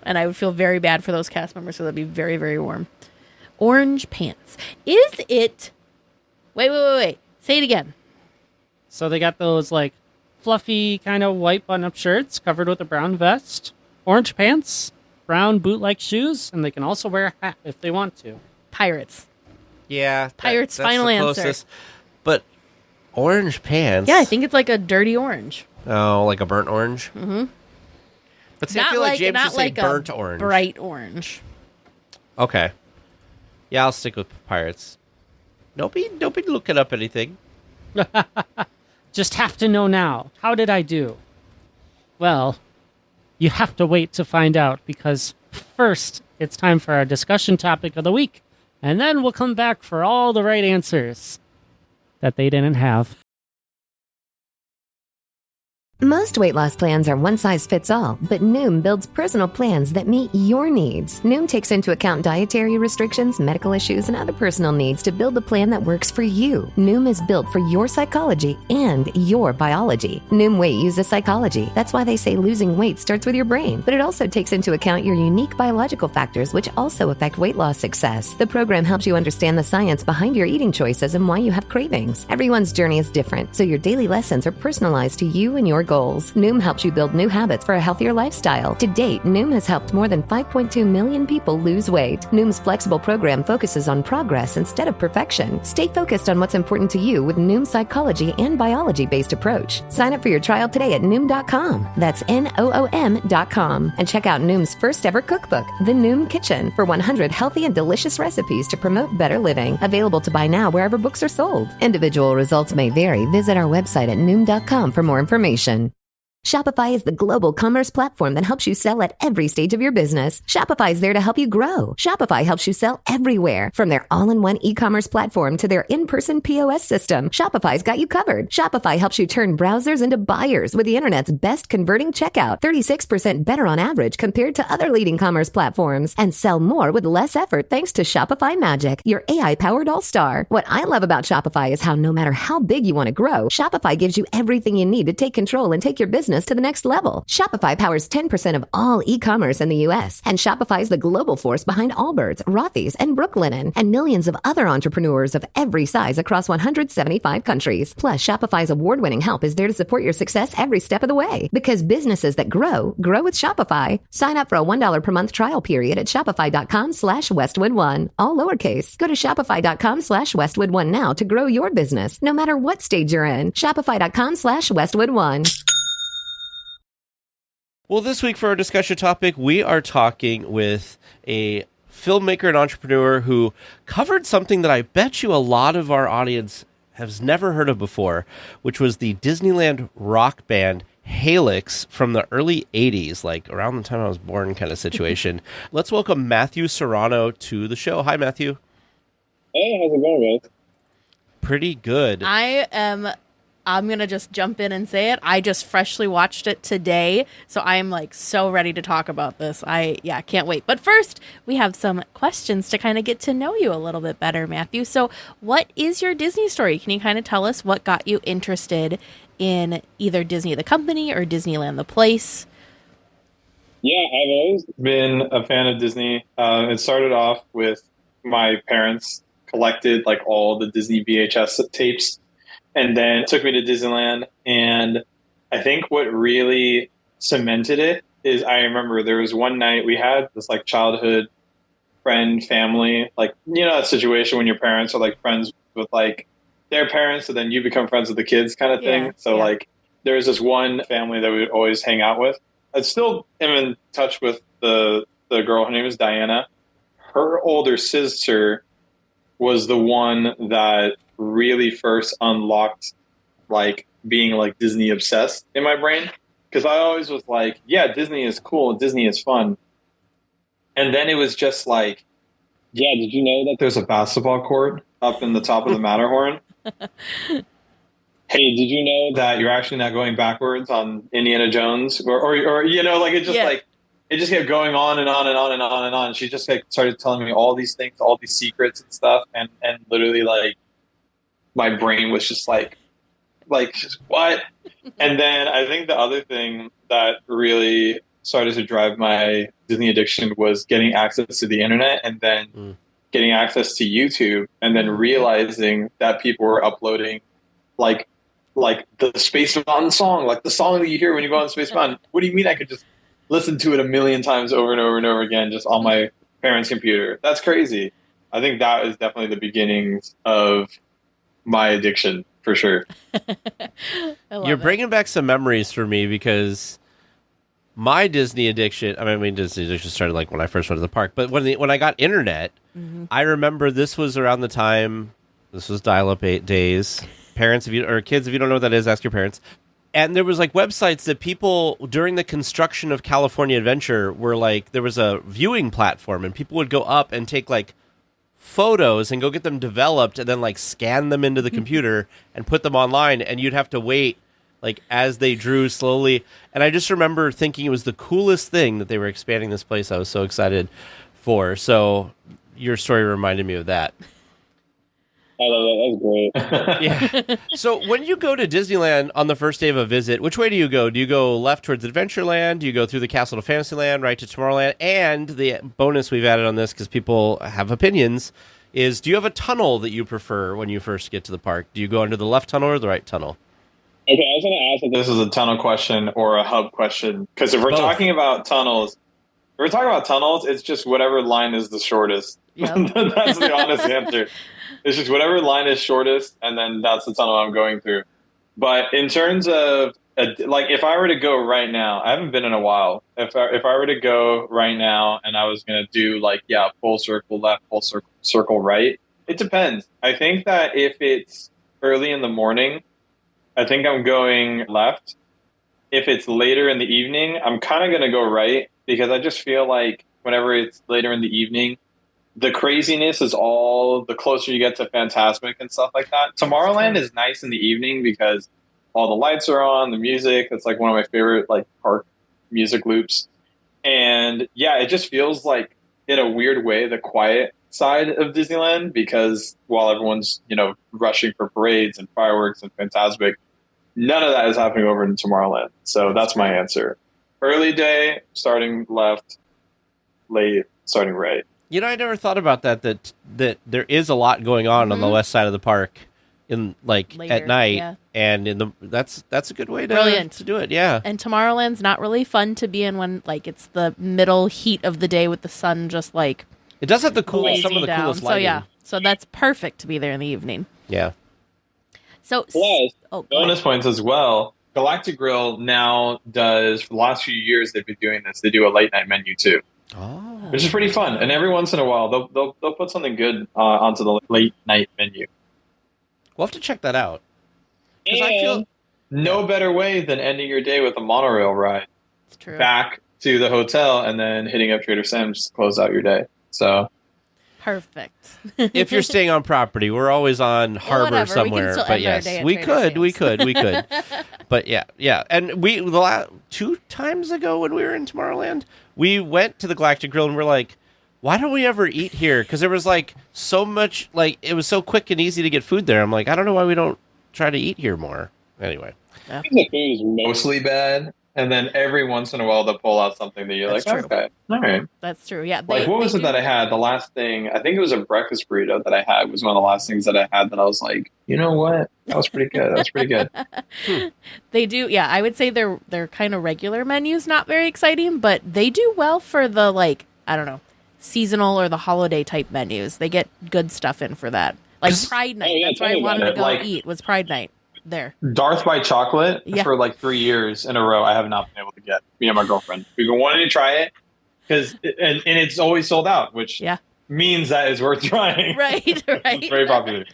And I would feel very bad for those cast members, so that'd be very, very warm. Orange pants. Is it... Wait. Say it again. So they got those, fluffy kind of white button-up shirts covered with a brown vest, orange pants, brown boot-like shoes, and they can also wear a hat if they want to. Pirates. Yeah. Pirates' that's final the answer. Closest. But orange pants? Yeah, I think it's like a dirty orange. Oh, like a burnt orange? Mm-hmm. But see, I feel like James should say burnt orange. Bright orange. Okay. Yeah, I'll stick with pirates. Don't be looking up anything. Just have to know now. How did I do? Well, you have to wait to find out, because first, it's time for our discussion topic of the week, and then we'll come back for all the right answers that they didn't have. Most weight loss plans are one size fits all, but Noom builds personal plans that meet your needs. Noom takes into account dietary restrictions, medical issues, and other personal needs to build the plan that works for you. Noom is built for your psychology and your biology. Noom Weight uses psychology. That's why they say losing weight starts with your brain. But it also takes into account your unique biological factors, which also affect weight loss success. The program helps you understand the science behind your eating choices and why you have cravings. Everyone's journey is different, so your daily lessons are personalized to you and your goals. Noom helps you build new habits for a healthier lifestyle. To date, Noom has helped more than 5.2 million people lose weight. Noom's flexible program focuses on progress instead of perfection. Stay focused on what's important to you with Noom's psychology and biology-based approach. Sign up for your trial today at Noom.com. That's Noom.com. And check out Noom's first ever cookbook, The Noom Kitchen, for 100 healthy and delicious recipes to promote better living. Available to buy now wherever books are sold. Individual results may vary. Visit our website at Noom.com for more information. Shopify is the global commerce platform that helps you sell at every stage of your business. Shopify is there to help you grow. Shopify helps you sell everywhere, from their all-in-one e-commerce platform to their in-person POS system. Shopify's got you covered. Shopify helps you turn browsers into buyers with the internet's best converting checkout, 36% better on average compared to other leading commerce platforms, and sell more with less effort thanks to Shopify Magic, your AI-powered all-star. What I love about Shopify is how no matter how big you want to grow, Shopify gives you everything you need to take control and take your business business to the next level. Shopify powers 10% of all e-commerce in the U.S., and Shopify is the global force behind Allbirds, Rothy's, and Brooklinen, and millions of other entrepreneurs of every size across 175 countries. Plus, Shopify's award-winning help is there to support your success every step of the way. Because businesses that grow with Shopify. Sign up for a $1 per month trial period at shopify.com/Westwood1. All lowercase. Go to shopify.com/Westwood1 now to grow your business, no matter what stage you're in. Shopify.com/Westwood1. Well, this week for our discussion topic, we are talking with a filmmaker and entrepreneur who covered something that I bet you a lot of our audience has never heard of before, which was the Disneyland Rock Band Helix from the early 80s, like around the time I was born kind of situation. Let's welcome Matthew Serrano to the show. Hi, Matthew. Hey, how's it going, guys? Pretty good. I'm going to just jump in and say it. I just freshly watched it today, so I'm like so ready to talk about this. I can't wait. But first, we have some questions to kind of get to know you a little bit better, Matthew. So what is your Disney story? Can you kind of tell us what got you interested in either Disney the company or Disneyland the place? Yeah, I've always been a fan of Disney. It started off with my parents collected like all the Disney VHS tapes, and then it took me to Disneyland. And I think what really cemented it is I remember there was one night we had this like childhood friend family, like, you know, that situation when your parents are like friends with like their parents, and then you become friends with the kids kind of thing. Like there was this one family that we would always hang out with. I still am in touch with the girl. Her name is Diana. Her older sister was the one that really first unlocked like being like Disney obsessed in my brain. Because I always was like, yeah, Disney is cool and Disney is fun. And then it was just like, yeah, did you know that there's a basketball court up in the top of the Matterhorn? Hey, did you know that you're actually not going backwards on Indiana Jones? Or you know, like it just like it just kept going on and on and on and on and on. She just like started telling me all these things, all these secrets and stuff, and literally like my brain was just like what? And then I think the other thing that really started to drive my Disney addiction was getting access to the internet, and then getting access to YouTube, and then realizing that people were uploading like the Space Mountain song, like the song that you hear when you go on Space Mountain. What do you mean I could just listen to it a million times over and over and over again just on my parents' computer? That's crazy. I think that is definitely the beginnings of my addiction, for sure. You're bringing back some memories for me, because my Disney addiction, Disney addiction started like when I first went to the park, but when I got internet, I remember this was around the time, this was dial-up days. Parents, kids, if you don't know what that is, ask your parents. And there was like websites that people during the construction of California Adventure were like, there was a viewing platform, and people would go up and take like photos and go get them developed, and then like scan them into the computer and put them online, and you'd have to wait like as they drew slowly. And I just remember thinking it was the coolest thing that they were expanding this place. I was so excited for. So your story reminded me of that. I love that. That's great. Yeah. So when you go to Disneyland on the first day of a visit, which way do you go? Do you go left towards Adventureland? Do you go through the Castle to Fantasyland, right to Tomorrowland? And the bonus we've added on this, because people have opinions, is do you have a tunnel that you prefer when you first get to the park? Do you go under the left tunnel or the right tunnel? Okay, I was going to ask if this is a tunnel question or a hub question, because if we're talking about tunnels, it's just whatever line is the shortest. Yep. That's the honest answer. It's just whatever line is shortest, and then that's the tunnel I'm going through. But in terms of, like, if I were to go right now, I haven't been in a while. If I were to go right now and I was going to do, like, full circle left, full circle right, it depends. I think that if it's early in the morning, I think I'm going left. If it's later in the evening, I'm kind of going to go right, because I just feel like whenever it's later in the evening, the craziness is all the closer you get to Fantasmic and stuff like that. Tomorrowland is nice in the evening because all the lights are on, the music. It's like one of my favorite like park music loops. And yeah, it just feels like in a weird way the quiet side of Disneyland, because while everyone's, rushing for parades and fireworks and Fantasmic, None of that is happening over in Tomorrowland. So that's my answer. Early day, starting left, late, starting right. You know, I never thought about that there is a lot going on the west side of the park in later, at night, and that's a good way to do it. Yeah. And Tomorrowland's not really fun to be in when it's the middle heat of the day with the sun just it does have some of the coolest lighting. So that's perfect to be there in the evening. Yeah. So bonus points as well. Galactic Grill now does, for the last few years they've been doing this. They do a late night menu too. Which is pretty fun, and every once in a while they'll put something good onto the late night menu. We'll have to check that out. And I feel no better way than ending your day with a monorail ride. It's true. Back to the hotel and then hitting up Trader Sam's to close out your day. So perfect. If you're staying on property, we're always on harbor somewhere. But yes, we could. But yeah. And we the last 2 times ago when we were in Tomorrowland, we went to the Galactic Grill and we're like, why don't we ever eat here? Because there was so much, it was so quick and easy to get food there. I'm like, I don't know why we don't try to eat here more. Anyway. I think the food is mostly bad. And then every once in a while they'll pull out something that you're okay, all right. That's true, yeah. What was it that I had? The last thing, I think it was a breakfast burrito that I had, was one of the last things that I had that I was like, you know what? That was pretty good. They do, yeah. I would say they're kind of regular menus, not very exciting, but they do well for the, I don't know, seasonal or the holiday type menus. They get good stuff in for that. Pride Night. That's why I wanted to go eat, was Pride Night. There. Darth by Chocolate for 3 years in a row. I have not been able to get, me and my girlfriend. We've been wanting to try it because and it's always sold out, which means that is worth trying. Right. It's very popular.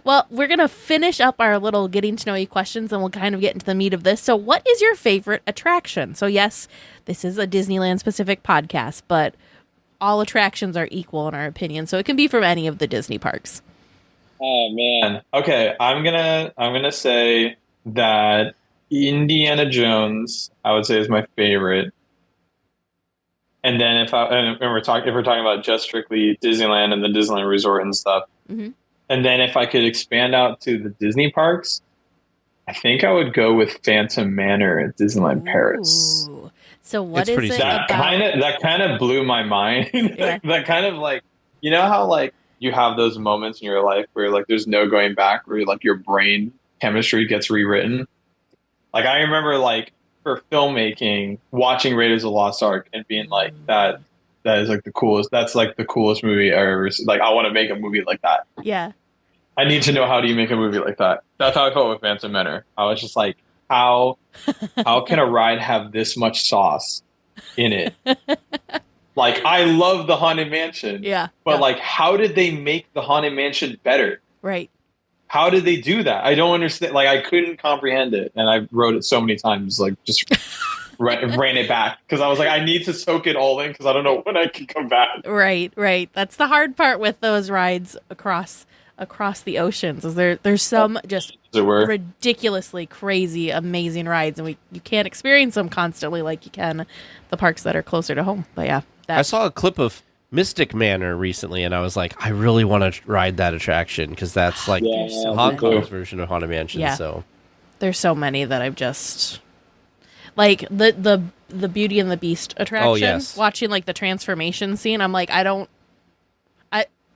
Well, we're gonna finish up our little getting to know you questions, and we'll kind of get into the meat of this. So, what is your favorite attraction? So, yes, this is a Disneyland specific podcast, but all attractions are equal in our opinion. So, it can be from any of the Disney parks. Oh man. Okay, I'm gonna say that Indiana Jones, I would say, is my favorite. And then if we're talking about just strictly Disneyland and the Disneyland Resort and stuff, and then if I could expand out to the Disney parks, I think I would go with Phantom Manor at Disneyland Paris. So what is it that kind of blew my mind. That kind of you know how you have those moments in your life where there's no going back, where your brain chemistry gets rewritten. I remember for filmmaking, watching Raiders of the Lost Ark and being that is the coolest. That's the coolest movie I ever seen. I want to make a movie like that. Yeah. I need to know, how do you make a movie like that? That's how I felt with Phantom Manor. I was just how can a ride have this much sauce in it? I love the Haunted Mansion. Yeah. But how did they make the Haunted Mansion better? Right. How did they do that? I don't understand. I couldn't comprehend it. And I wrote it so many times, just ran it back. Because I was I need to soak it all in because I don't know when I can come back. Right. That's the hard part with those rides across the oceans. Is there's some just ridiculously crazy, amazing rides. And you can't experience them constantly like you can the parks that are closer to home. But yeah. I saw a clip of Mystic Manor recently, and I was like, I really want to ride that attraction because that's Hong Kong's version of Haunted Mansion. Yeah. So there's so many that I've just the Beauty and the Beast attraction. Oh, yes. Watching the transformation scene, I'm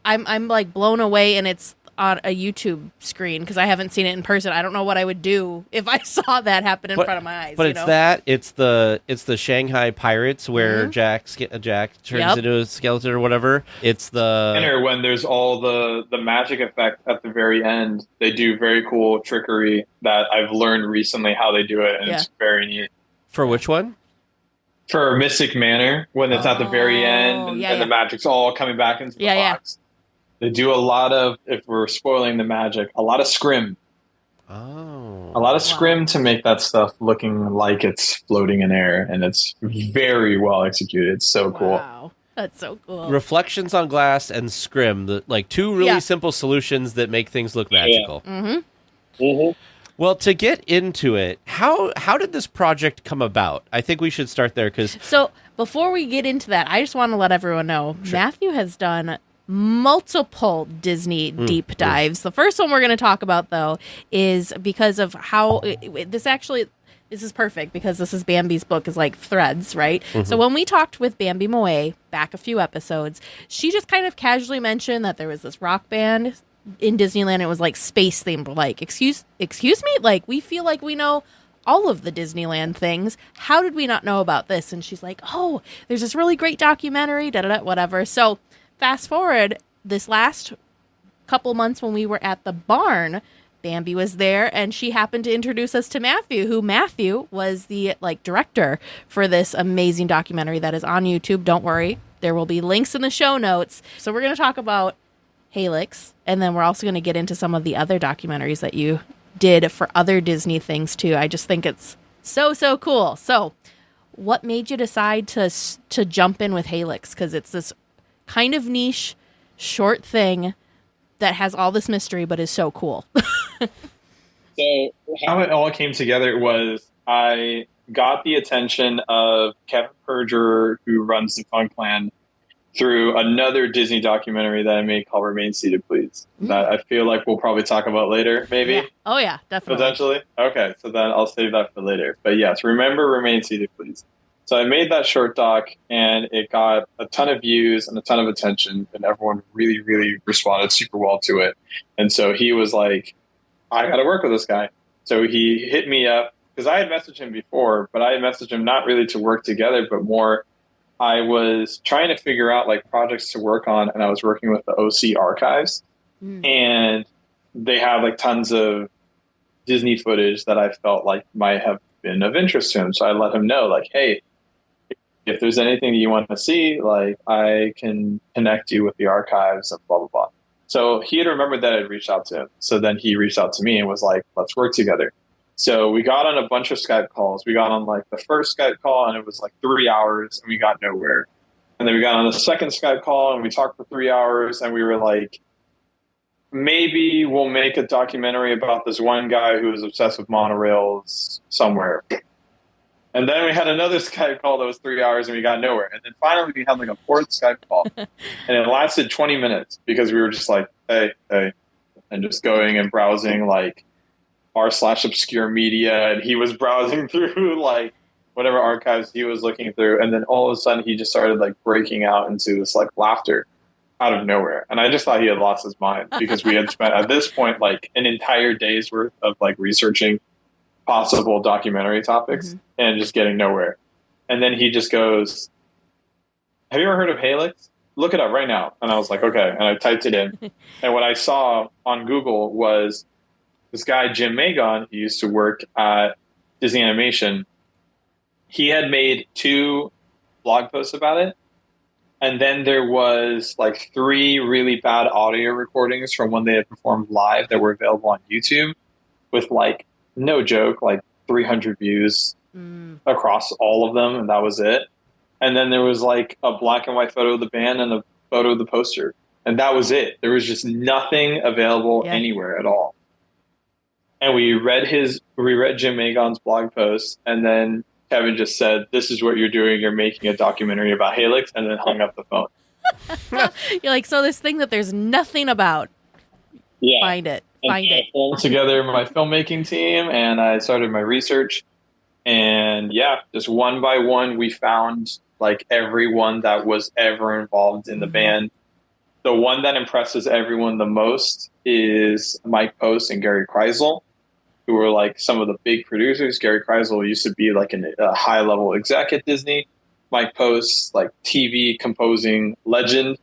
I'm blown away, and it's on a YouTube screen because I haven't seen it in person. I don't know what I would do if I saw that happen in front of my eyes. But it's the Shanghai Pirates where Jack turns into a skeleton or whatever. It's the when there's all the magic effect at the very end. They do very cool trickery that I've learned recently how they do it, and it's very neat. For which one? For Mystic Manor, when it's at the very end and the magic's all coming back into the box. They do a lot of, if we're spoiling the magic, a lot of scrim. Oh. A lot of scrim to make that stuff looking like it's floating in air, and it's very well executed. It's so cool. Wow. That's so cool. Reflections on glass and scrim, two really simple solutions that make things look magical. Yeah. Mm-hmm. Mm-hmm. Well, to get into it, how did this project come about? I think we should start there So before we get into that, I just want to let everyone know, Matthew has done multiple Disney deep dives. The first one we're going to talk about, though, is because of how this is perfect because this is Bambi's book is like threads, right? So when we talked with Bambi Moe back a few episodes, she just kind of casually mentioned that there was this rock band in Disneyland. It was like space themed. We're like, excuse me? Like, we feel like we know all of the Disneyland things. How did we not know about this? And she's like, oh, there's this really great documentary, whatever. So fast forward this last couple months when we were at the barn, Bambi was there, and she happened to introduce us to Matthew was the director for this amazing documentary that is on YouTube. Don't worry, there will be links in the show notes. So we're going to talk about Halix, and then we're also going to get into some of the other documentaries that you did for other Disney things too. I just think it's so cool. So what made you decide to jump in with Halix? Because it's this kind of niche, short thing that has all this mystery, but is so cool. So how it all came together was I got the attention of Kevin Perjurer, who runs the Fun Clan, through another Disney documentary that I made called Remain Seated, Please. That I feel like we'll probably talk about later, maybe? Yeah. Oh, yeah, definitely. Potentially? Okay, so then I'll save that for later. But yes, remember Remain Seated, Please. So I made that short doc, and it got a ton of views and a ton of attention, and everyone really, really responded super well to it. And so he was like, I got to work with this guy. So he hit me up, because I had messaged him before, but I had messaged him not really to work together, but more I was trying to figure out projects to work on, and I was working with the OC Archives, and they have tons of Disney footage that I felt like might have been of interest to him. So I let him know, hey, if there's anything you want to see, I can connect you with the archives and blah, blah, blah. So he had remembered that I'd reached out to him. So then he reached out to me and was like, let's work together. So we got on a bunch of Skype calls. We got on the first Skype call, and it was 3 hours, and we got nowhere. And then we got on the second Skype call, and we talked for 3 hours, and we were like, maybe we'll make a documentary about this one guy who was obsessed with monorails somewhere. And then we had another Skype call that was 3 hours, and we got nowhere. And then finally we had a fourth Skype call, and it lasted 20 minutes because we were just like, hey, and just going and browsing r/obscure media, and he was browsing through whatever archives he was looking through, and then all of a sudden he just started breaking out into this laughter out of nowhere, and I just thought he had lost his mind because we had spent at this point an entire day's worth of researching possible documentary topics and just getting nowhere. And then he just goes, have you ever heard of Halix? Look it up right now. And I was like, okay, and I typed it in, and what I saw on Google was this guy, Jim Magon, who used to work at Disney Animation. He had made 2 blog posts about it. And then there was 3 really bad audio recordings from when they had performed live that were available on YouTube with no joke, 300 views across all of them. And that was it. And then there was a black and white photo of the band and a photo of the poster. And that was it. There was just nothing available anywhere at all. And we read Jim Magon's blog post, and then Kevin just said, this is what you're doing. You're making a documentary about Halix, and then hung up the phone. You're like, so this thing that there's nothing about. Yeah. Find it. I pulled together my filmmaking team, and I started my research. And just one by one, we found everyone that was ever involved in the band. The one that impresses everyone the most is Mike Post and Gary Kreisel, who were some of the big producers. Gary Kreisel used to be a high-level exec at Disney. Mike Post, TV composing legend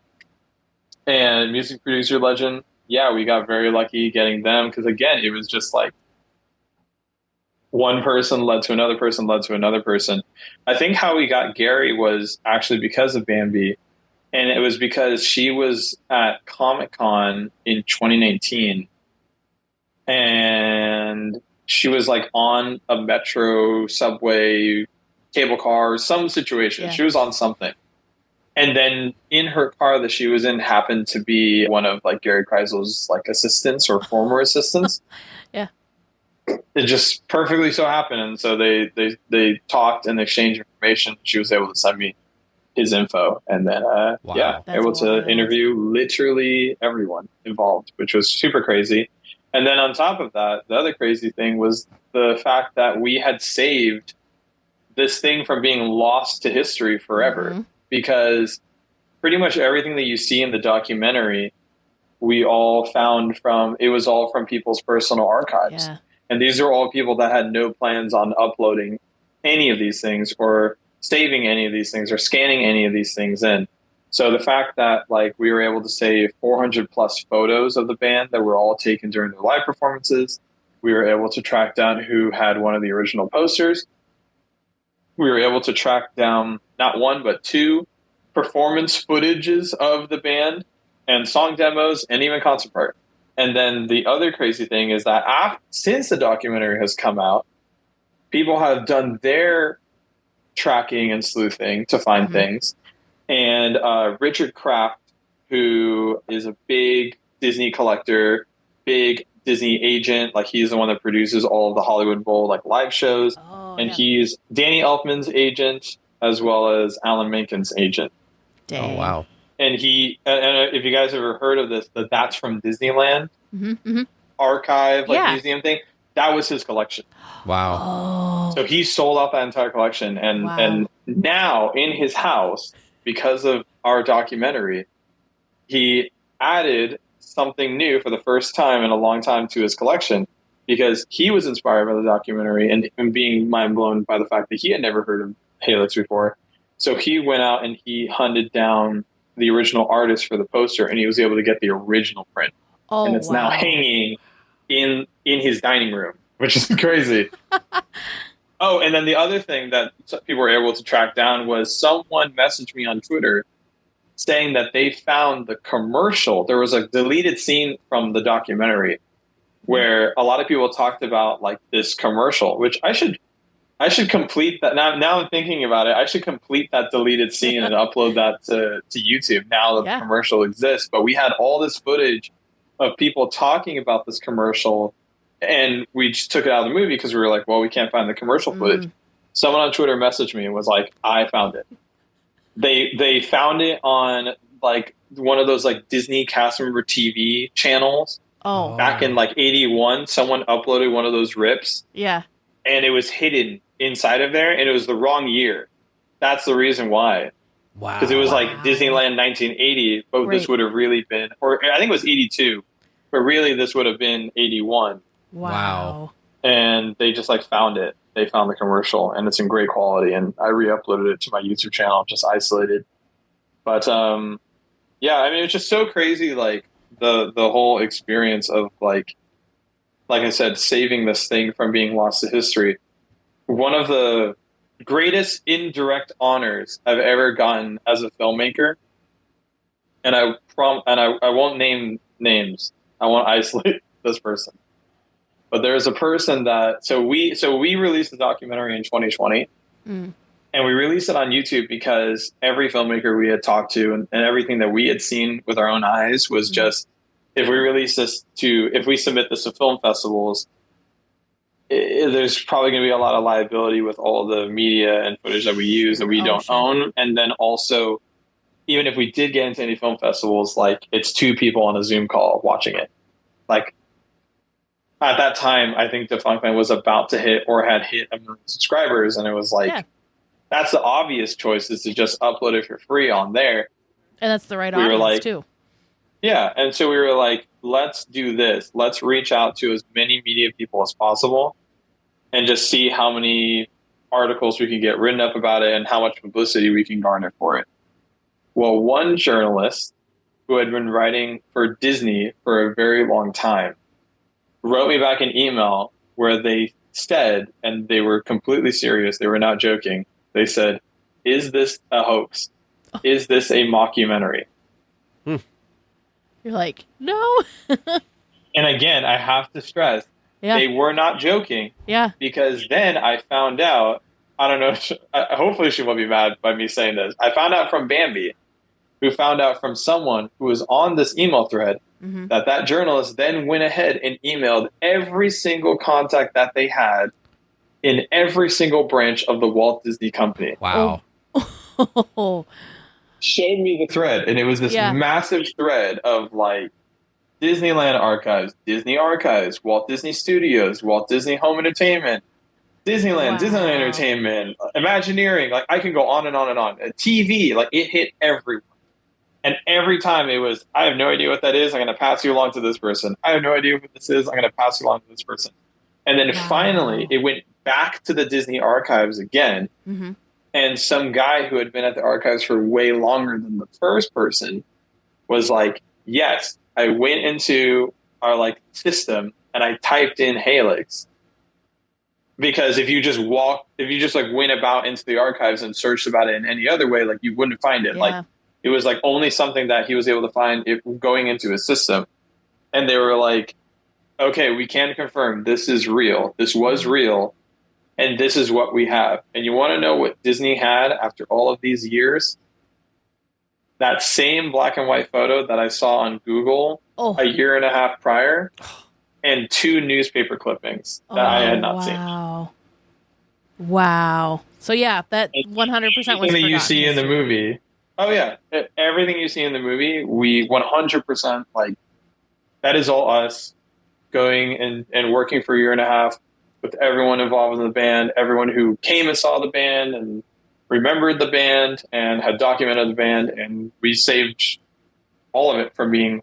and music producer legend. Yeah, we got very lucky getting them because, again, it was just one person led to another person led to another person. I think how we got Gary was actually because of Bambi, and it was because she was at Comic-Con in 2019, and she was on a metro, subway, cable car, some situation. Yeah. She was on something. And then in her car that she was in happened to be one of Gary Kreisel's assistants or former assistants. Yeah. It just perfectly so happened. And so they talked and exchanged information. She was able to send me his info, and then That's able to wild. interview literally everyone involved, which was super crazy. And then on top of that, the other crazy thing was the fact that we had saved this thing from being lost to history forever, because pretty much everything that you see in the documentary, we all found from, it was all from people's personal archives. Yeah. And these are all people that had no plans on uploading any of these things or saving any of these things or scanning any of these things in. So the fact that like we were able to save 400 plus photos of the band that were all taken during their live performances, we were able to track down who had one of the original posters. We were able to track down not one, but two performance footages of the band and song demos and even concert art. And then the other crazy thing is that since the documentary has come out, people have done their tracking and sleuthing to find things. And Richard Kraft, who is a big Disney collector, big Disney agent, like he's the one that produces all of the Hollywood Bowl like live shows. He's Danny Elfman's agent as well as Alan Menken's agent. Dang. Oh, wow. And if you guys ever heard of this, that's from Disneyland archive, museum thing. That was his collection. Wow. So he sold out that entire collection. And now in his house, because of our documentary, he added something new for the first time in a long time to his collection, because he was inspired by the documentary and being mind blown by the fact that he had never heard of Halix before. So he went out and he hunted down the original artist for the poster, and he was able to get the original print. And it's now hanging in his dining room, which is crazy. Oh, and then the other thing that people were able to track down was someone messaged me on Twitter saying that they found the commercial. There was a deleted scene from the documentary where a lot of people talked about like this commercial, which I should complete that. Now I'm thinking about it. I should complete that deleted scene and upload that to YouTube now that the commercial exists. But we had all this footage of people talking about this commercial, and we just took it out of the movie because we were like, well, we can't find the commercial footage. Someone on Twitter messaged me and was like, I found it. They found it on like one of those like Disney cast member TV channels. Oh, back in like 81, someone uploaded one of those rips. Yeah. And it was hidden inside of there, and it was the wrong year. That's the reason why. Wow. Because it was like Disneyland 1980, but this would have really been, or I think it was 82, but really this would have been 81. Wow. And they just like found it. They found the commercial, and it's in great quality. And I re-uploaded it to my YouTube channel, just isolated. But yeah, I mean, it's just so crazy, like the whole experience of like I said, saving this thing from being lost to history. One of the greatest indirect honors I've ever gotten as a filmmaker, and I won't name names. I won't isolate this person. But there's a person that so we released the documentary in 2020, and we released it on YouTube because every filmmaker we had talked to and everything that we had seen with our own eyes was just, if we submit this to film festivals, there's probably going to be a lot of liability with all the media and footage that we use that we don't own. And then also, even if we did get into any film festivals, like it's two people on a Zoom call watching it. Like at that time, I think Defunctland was about to hit or had hit 1 million subscribers. And it was like, that's the obvious choice, is to just upload it for free on there. And that's the right audience too. Yeah. And so we were like, let's do this. Let's reach out to as many media people as possible and just see how many articles we can get written up about it and how much publicity we can garner for it. Well, one journalist who had been writing for Disney for a very long time wrote me back an email where they said, and they were completely serious, they were not joking, they said, is this a hoax? Is this a mockumentary? You're like, no. And again, I have to stress, they were not joking. Yeah. Because then I found out, I don't know, hopefully she won't be mad by me saying this. I found out from Bambi, who found out from someone who was on this email thread, that journalist then went ahead and emailed every single contact that they had in every single branch of the Walt Disney Company. Wow. Oh. Showed me the thread, and it was this massive thread of like Disneyland archives, Disney archives, Walt Disney Studios, Walt Disney Home Entertainment, Disneyland, Disneyland Entertainment, Imagineering. Like, I can go on and on and on. TV, like, it hit everyone. And every time it was, I have no idea what that is. I'm going to pass you along to this person. I have no idea what this is. I'm going to pass you along to this person. And then finally, it went back to the Disney archives again. Mm-hmm. And some guy who had been at the archives for way longer than the first person was like, yes, I went into our like system and I typed in Helix. Because if you just like went about into the archives and searched about it in any other way, like you wouldn't find it. Yeah. Like it was like only something that he was able to find if going into his system. And they were like, okay, we can confirm this is real. This was real. And this is what we have. And you want to know what Disney had after all of these years? That same black and white photo that I saw on Google a year and a half prior, and 2 newspaper clippings that I had not seen. Wow. So yeah, that 100% was everything that you see in the movie. Oh yeah, everything you see in the movie, we 100% like that is all us going and working for a year and a half with everyone involved in the band, everyone who came and saw the band and remembered the band and had documented the band, and we saved all of it from being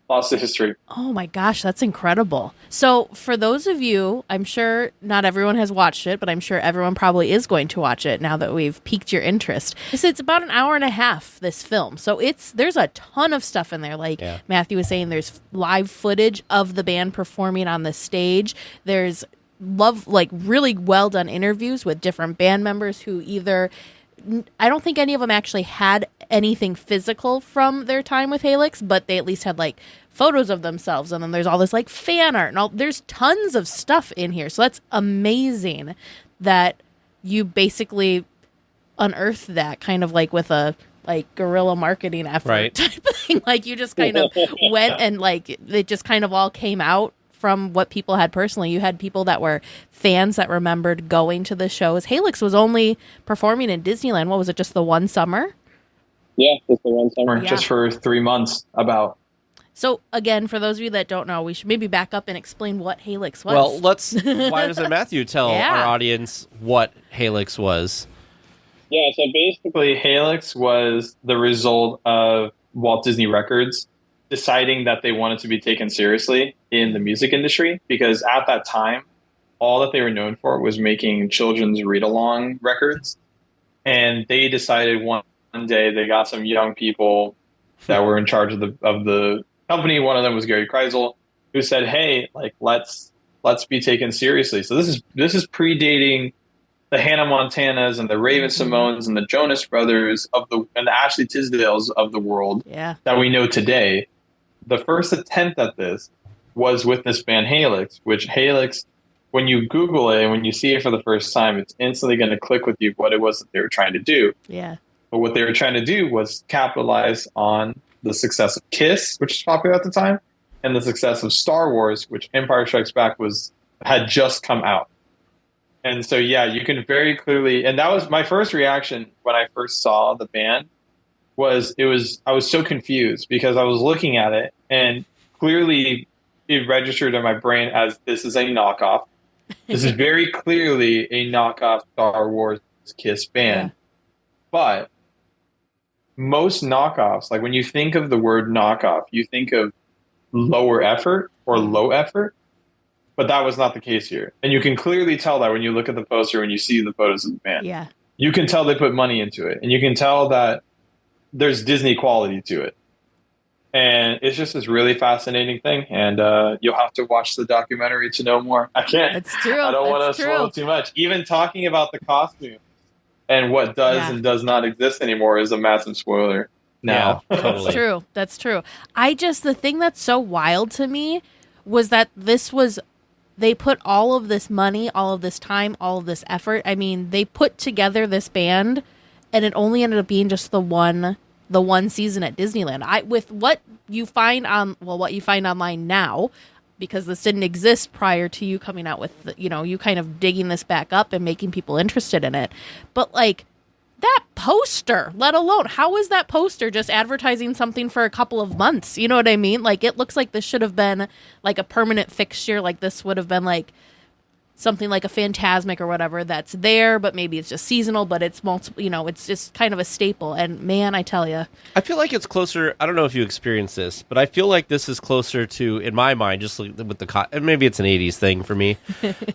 lost to history. Oh my gosh, that's incredible. So for those of you, I'm sure not everyone has watched it, but I'm sure everyone probably is going to watch it now that we've piqued your interest. It's about an hour and a half, this film. So there's a ton of stuff in there. Like Matthew was saying, there's live footage of the band performing on the stage. There's really well done interviews with different band members who either, I don't think any of them actually had anything physical from their time with Helix, but they at least had like photos of themselves. And then there's all this like fan art and there's tons of stuff in here. So that's amazing that you basically unearthed that kind of like with a like guerrilla marketing effort type of thing. Like you just kind of went and like it just kind of all came out from what people had personally. You had people that were fans that remembered going to the shows. Helix was only performing in Disneyland. What was it, just the one summer? Yeah, just the one summer. Just for 3 months, about. So, again, for those of you that don't know, we should maybe back up and explain what Helix was. Well, why doesn't Matthew tell our audience what Helix was? Yeah, so basically Helix was the result of Walt Disney Records deciding that they wanted to be taken seriously in the music industry, because at that time, all that they were known for was making children's read-along records. And they decided one day they got some young people that were in charge of the company. One of them was Gary Kreisel, who said, "Hey, like let's be taken seriously." So this is predating the Hannah Montanas and the Raven Simones and the Jonas Brothers and the Ashley Tisdales of the world that we know today. The first attempt at this was with this band Helix, which Helix, when you Google it and when you see it for the first time, it's instantly going to click with you what it was that they were trying to do. Yeah. But what they were trying to do was capitalize on the success of Kiss, which was popular at the time, and the success of Star Wars, which Empire Strikes Back had just come out. And so, yeah, you can very clearly, and that was my first reaction when I first saw the band, I was so confused because I was looking at it and clearly it registered in my brain as this is a knockoff. This is very clearly a knockoff Star Wars Kiss band. Yeah. But most knockoffs, like when you think of the word knockoff, you think of lower effort or low effort, but that was not the case here. And you can clearly tell that when you look at the poster and you see the photos of the band. Yeah. You can tell they put money into it, and you can tell that there's Disney quality to it. And it's just this really fascinating thing. And you'll have to watch the documentary to know more. I can't. It's true. I don't want to spoil too much. Even talking about the costume and what does and does not exist anymore is a massive spoiler now. Yeah, totally. That's true. The thing that's so wild to me was that they put all of this money, all of this time, all of this effort. I mean, they put together this band and it only ended up being just the one season at Disneyland. With what you find online now, because this didn't exist prior to you coming out with, you kind of digging this back up and making people interested in it. But like that poster, let alone, how is that poster just advertising something for a couple of months? You know what I mean? Like, it looks like this should have been like a permanent fixture. Like, this would have been like something like a Phantasmic or whatever that's there, but maybe it's just seasonal, but it's multiple, you know, it's just kind of a staple. And man, I tell you, I feel like it's closer. I don't know if you experienced this, but I feel like this is closer to, in my mind, just with the, and maybe it's an 80s thing for me,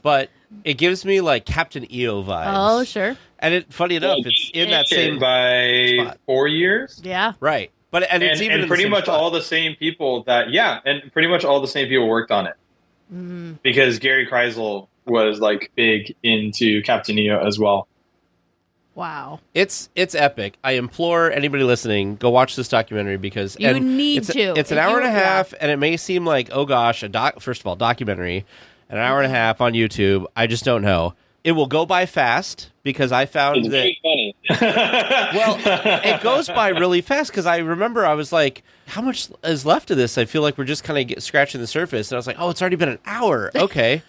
but it gives me like Captain EO vibes. Oh, sure. And funny enough, it's in that same by spot. 4 years. Yeah. Right. But it's even and pretty much all the same people and pretty much all the same people worked on it. Because Gary Kreisel was like big into Captain EO as well. Wow. It's epic. I implore anybody listening, go watch this documentary because you need to. It's an hour and a half, and it may seem like, oh gosh, first of all, documentary, an hour and a half on YouTube. I just don't know. It will go by fast because I found it's very funny. Well, it goes by really fast because I remember I was like, how much is left of this? I feel like we're just kind of scratching the surface. And I was like, oh, it's already been an hour. Okay.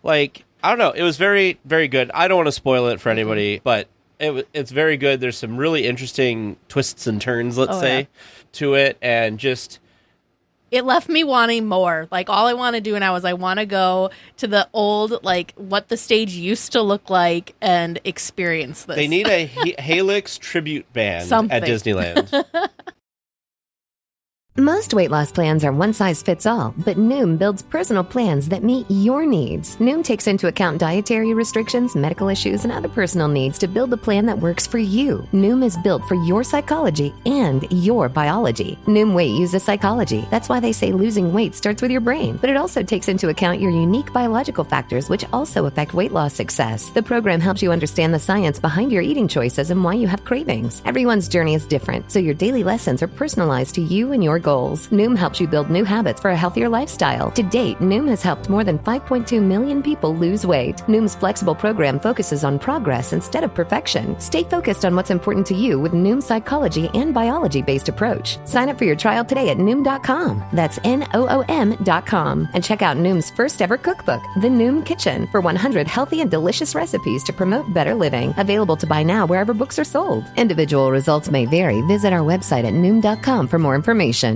Like, I don't know. It was very, very good. I don't want to spoil it for anybody, but it's very good. There's some really interesting twists and turns, let's say, to it. And just... it left me wanting more. Like, all I want to do now is I want to go to the old, like, what the stage used to look like and experience this. They need a Helix tribute band Something. at Disneyland. Most weight loss plans are one size fits all, but Noom builds personal plans that meet your needs. Noom takes into account dietary restrictions, medical issues, and other personal needs to build a plan that works for you. Noom is built for your psychology and your biology. Noom Weight uses psychology. That's why they say losing weight starts with your brain. But it also takes into account your unique biological factors, which also affect weight loss success. The program helps you understand the science behind your eating choices and why you have cravings. Everyone's journey is different, so your daily lessons are personalized to you and your goals. Noom helps you build new habits for a healthier lifestyle. To date, Noom has helped more than 5.2 million people lose weight. Noom's flexible program focuses on progress instead of perfection. Stay focused on what's important to you with Noom's psychology and biology-based approach. Sign up for your trial today at Noom.com. That's Noom.com. And check out Noom's first ever cookbook, The Noom Kitchen, for 100 healthy and delicious recipes to promote better living. Available to buy now wherever books are sold. Individual results may vary. Visit our website at Noom.com for more information.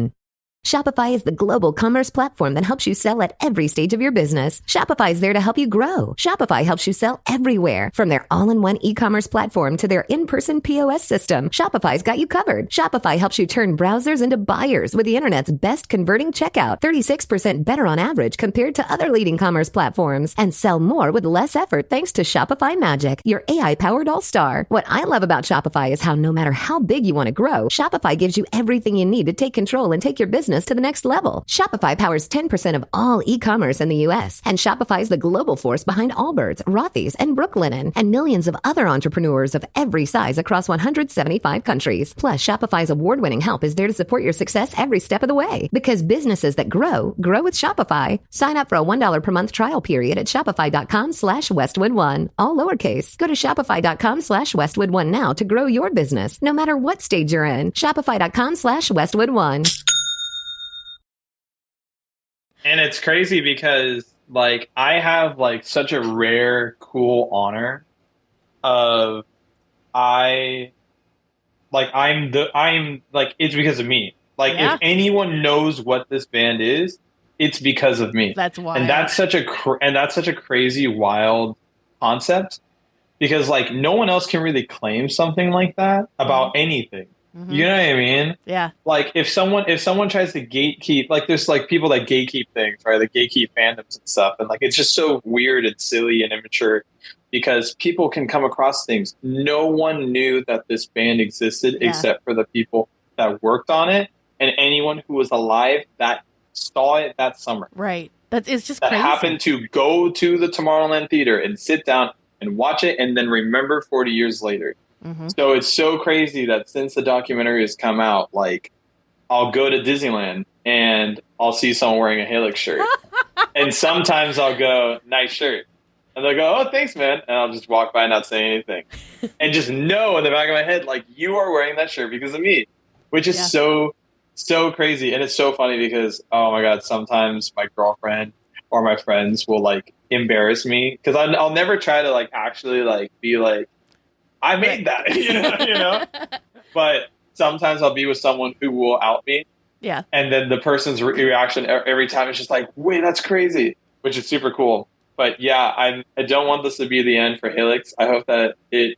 Shopify is the global commerce platform that helps you sell at every stage of your business. Shopify is there to help you grow. Shopify helps you sell everywhere, from their all-in-one e-commerce platform to their in-person POS system. Shopify's got you covered. Shopify helps you turn browsers into buyers with the internet's best converting checkout, 36% better on average compared to other leading commerce platforms, and sell more with less effort thanks to Shopify Magic, your AI-powered all-star. What I love about Shopify is how no matter how big you want to grow, Shopify gives you everything you need to take control and take your business to the next level. Shopify powers 10% of all e-commerce in the U.S., and Shopify is the global force behind Allbirds, Rothy's, and Brooklinen, and millions of other entrepreneurs of every size across 175 countries. Plus, Shopify's award-winning help is there to support your success every step of the way. Because businesses that grow with Shopify. Sign up for a $1 per month trial period at shopify.com/Westwood1. All lowercase. Go to shopify.com/Westwood1 now to grow your business, no matter what stage you're in. Shopify.com/Westwood1. And it's crazy because, like, I have, like, such a rare, cool honor of it's because of me. Like, if anyone knows what this band is, it's because of me. That's wild. And that's such a crazy, wild concept because, like, no one else can really claim something like that about anything. Mm-hmm. You know what I mean? Yeah. Like if someone tries to gatekeep, like there's like people that gatekeep things, right? They gatekeep fandoms and stuff. And like, it's just so weird and silly and immature because people can come across things. No one knew that this band existed except for the people that worked on it and anyone who was alive that saw it that summer. Right. It's just that crazy. Happened to go to the Tomorrowland Theater and sit down and watch it and then remember 40 years later. Mm-hmm. So it's so crazy that since the documentary has come out, like I'll go to Disneyland and I'll see someone wearing a Helix shirt. And sometimes I'll go, nice shirt. And they'll go, oh, thanks, man. And I'll just walk by and not say anything. And just know in the back of my head, like, you are wearing that shirt because of me, which is so crazy. And it's so funny because, oh, my God, sometimes my girlfriend or my friends will, like, embarrass me. Because I'll never try to, like, actually, like, be like, I made that, you know. But sometimes I'll be with someone who will out me. Yeah. And then the person's reaction every time is just like, wait, that's crazy, which is super cool. But yeah, I don't want this to be the end for Helix. I hope that it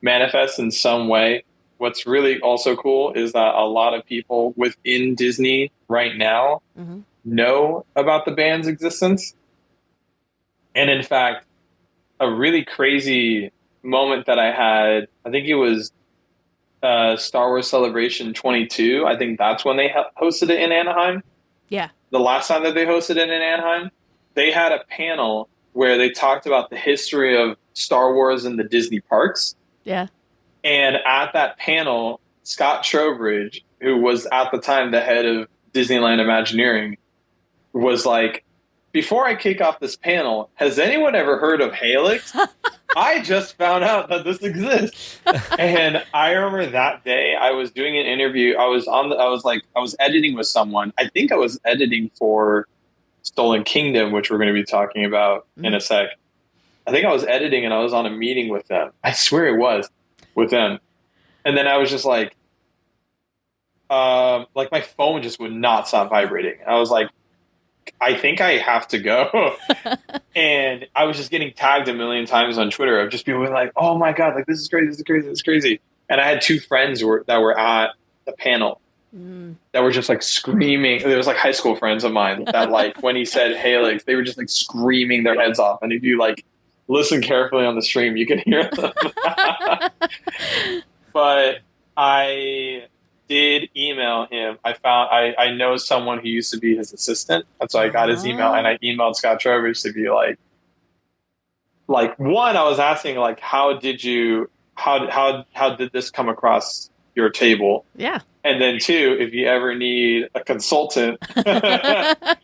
manifests in some way. What's really also cool is that a lot of people within Disney right now know about the band's existence. And in fact, a really crazy moment that I had, I think it was Star Wars Celebration 22. I think that's when they hosted it in Anaheim. Yeah. The last time that they hosted it in Anaheim, they had a panel where they talked about the history of Star Wars in the Disney parks. Yeah. And at that panel, Scott Trowbridge, who was at the time the head of Disneyland Imagineering, was like, before I kick off this panel, has anyone ever heard of Helix? I just found out that this exists. And I remember that day I was doing an interview. I was editing with someone. I think I was editing for Stolen Kingdom, which we're going to be talking about in a sec. I think I was editing and I was on a meeting with them. I swear it was with them. And then I was just like my phone just would not stop vibrating. I was like, I think I have to go. And I was just getting tagged a million times on Twitter of just people being like, oh my God, like this is crazy, this is crazy, this is crazy. And I had two friends that were at the panel that were just like screaming. There was like high school friends of mine that like when he said Helix, they were just like screaming their heads off. And if you like listen carefully on the stream, you can hear them. But I did email him. I know someone who used to be his assistant, and so I got his email and I emailed Scott Trowbridge to be like one, I was asking like, how did this come across your table? Yeah. And then two, if you ever need a consultant, because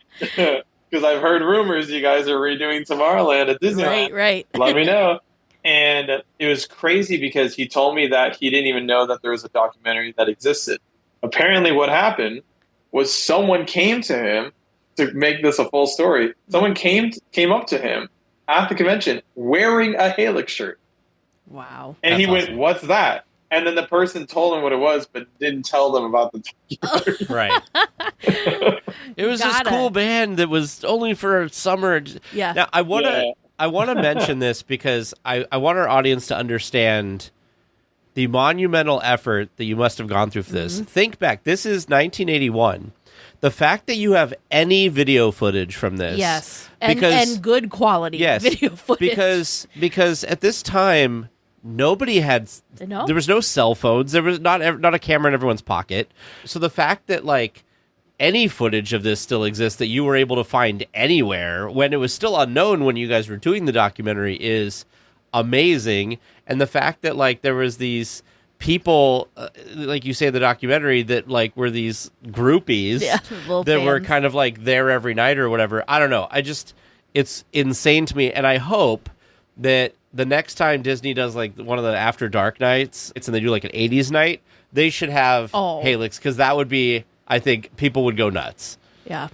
I've heard rumors you guys are redoing Tomorrowland at Disneyland. Right. Let me know. And it was crazy because he told me that he didn't even know that there was a documentary that existed. Apparently what happened was someone came to him to make this a full story. Someone came up to him at the convention wearing a Helix shirt. Wow. And That's he awesome. went, what's that? And then the person told him what it was, but didn't tell them about the documentary. Right. It was this cool band that was only for summer. Yeah. Now, I want to mention this because I want our audience to understand the monumental effort that you must have gone through for this. Think back. This is 1981. The fact that you have any video footage from this. Yes. And good quality video footage. Because at this time, nobody had... No. There was no cell phones. There was not a camera in everyone's pocket. So the fact that, like, any footage of this still exists that you were able to find anywhere when it was still unknown when you guys were doing the documentary is amazing. And the fact that like there was these people like you say in the documentary that like were these groupies that were kind of like there every night or whatever. I don't know. It's insane to me. And I hope that the next time Disney does like one of the After Dark nights, and they do like an 80s night, they should have Helix, because that would be, I think people would go nuts. Yeah.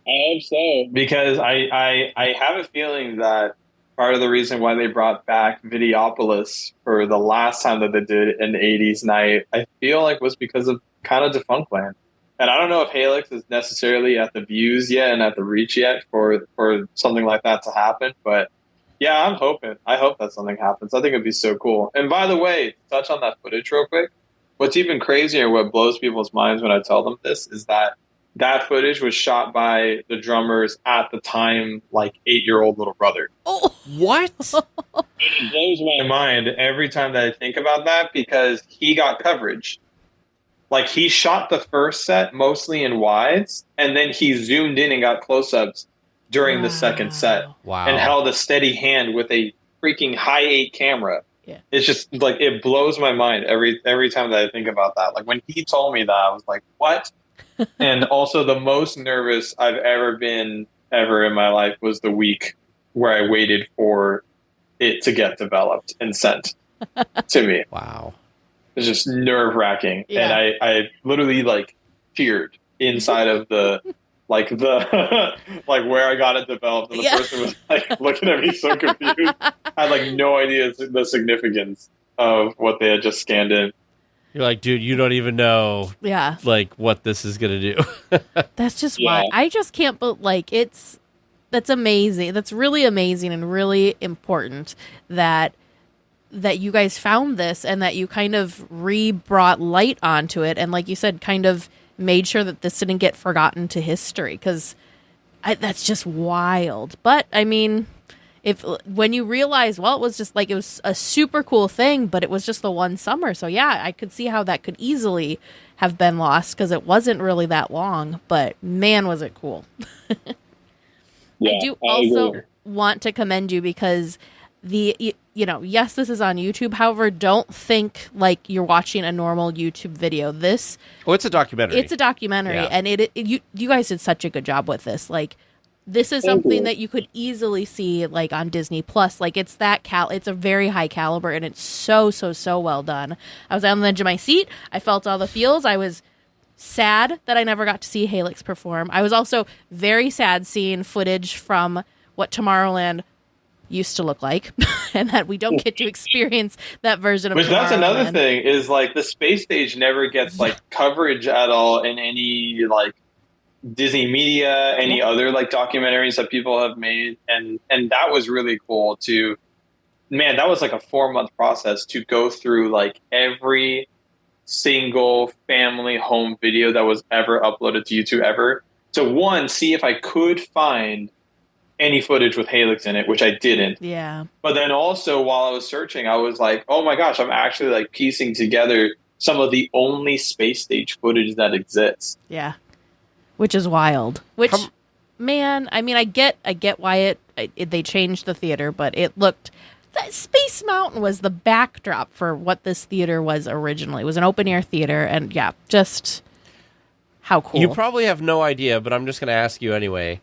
I hope so. Because I have a feeling that part of the reason why they brought back Videopolis for the last time that they did an 80s night, I feel like was because of kind of Defunctland. And I don't know if Helix is necessarily at the views yet and at the reach yet for something like that to happen. But yeah, I'm hoping. I hope that something happens. I think it'd be so cool. And by the way, touch on that footage real quick. What's even crazier, what blows people's minds when I tell them this, is that footage was shot by the drummer's at the time, like 8-year-old little brother. Oh, what? It blows my mind every time that I think about that, because he got coverage. Like, he shot the first set mostly in wides, and then he zoomed in and got close-ups during the second set. Wow. And held a steady hand with a freaking high 8 camera. Yeah. It's just like, it blows my mind every time that I think about that. Like, when he told me that, I was like, what? And also the most nervous I've ever been in my life was the week where I waited for it to get developed and sent to me. Wow. It's just nerve-wracking. Yeah. And I literally like teared inside of the like where I got it developed, and the person was like looking at me so confused. I had like no idea the significance. of what they had just scanned in. You're like, dude, you don't even know, Yeah. like, what this is gonna do. That's just why I just can't. But like, that's amazing. That's really amazing and really important that you guys found this and that you kind of brought light onto it, and like you said, kind of made sure that this didn't get forgotten to history, because that's just wild. But I mean, when you realize, well, it was just like, it was a super cool thing, but it was just the one summer. So yeah, I could see how that could easily have been lost, because it wasn't really that long, but man, was it cool. I do also want to commend you, because yes, this is on YouTube. However, don't think like you're watching a normal YouTube video. It's a documentary. It's a documentary, yeah. And you guys did such a good job with this. Like, this is something that you could easily see like on Disney Plus. Like, it's it's a very high caliber, and it's so well done. I was on the edge of my seat. I felt all the feels. I was sad that I never got to see Helix perform. I was also very sad seeing footage from what Tomorrowland used to look like, and that we don't get to experience that version of Tomorrowland. That's another thing, is like the space stage never gets like coverage at all in any like Disney media, any other like documentaries that people have made, and that was really cool too. Man, that was like a 4-month process to go through like every single family home video that was ever uploaded to YouTube ever, to see if I could find any footage with Helix in it, which I didn't. Yeah. But then also, while I was searching, I was like, oh my gosh, I'm actually like piecing together some of the only space stage footage that exists. Yeah. Which is wild. Man, I mean, I get why they changed the theater, but it looked... Space Mountain was the backdrop for what this theater was originally. It was an open-air theater, and yeah, just how cool. You probably have no idea, but I'm just going to ask you anyway.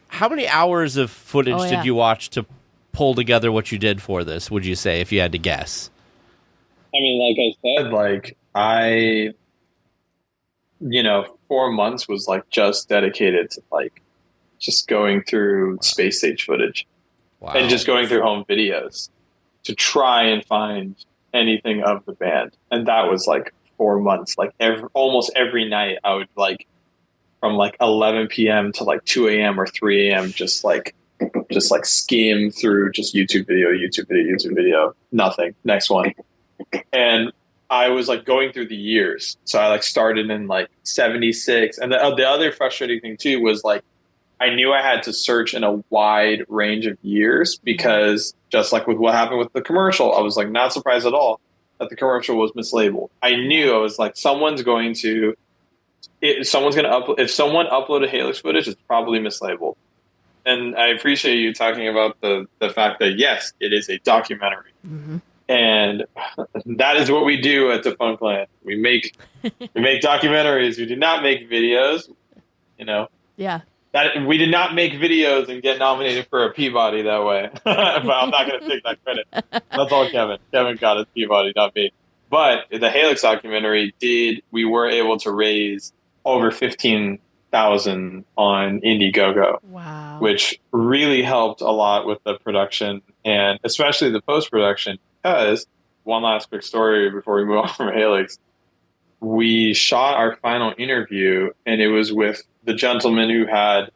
How many hours of footage did you watch to pull together what you did for this, would you say, if you had to guess? I mean, like I said, like 4 months was like just dedicated to like just going through space stage footage. Wow. And just going through home videos to try and find anything of the band. And that was like 4 months. Like almost every night I would like from like 11 p.m. to like 2 a.m. or 3 a.m. just like skim through just YouTube video, nothing. Next one. And I was like going through the years. So I like started in like 76. And the other frustrating thing too was like, I knew I had to search in a wide range of years, because just like with what happened with the commercial, I was like not surprised at all that the commercial was mislabeled. I knew, I was like, if someone uploaded Helix footage, it's probably mislabeled. And I appreciate you talking about the fact that yes, it is a documentary. Mm-hmm. And that is what we do at the Fun Clan. We make documentaries. We do not make videos, Yeah. That we did not make videos and get nominated for a Peabody that way. But I'm not going to take that credit. That's all Kevin. Kevin got his Peabody, not me. But the Helix documentary we were able to raise over $15,000 on Indiegogo. Wow. Which really helped a lot with the production and especially the post-production, because one last quick story before we move on from Helix. We shot our final interview, and it was with the gentleman who had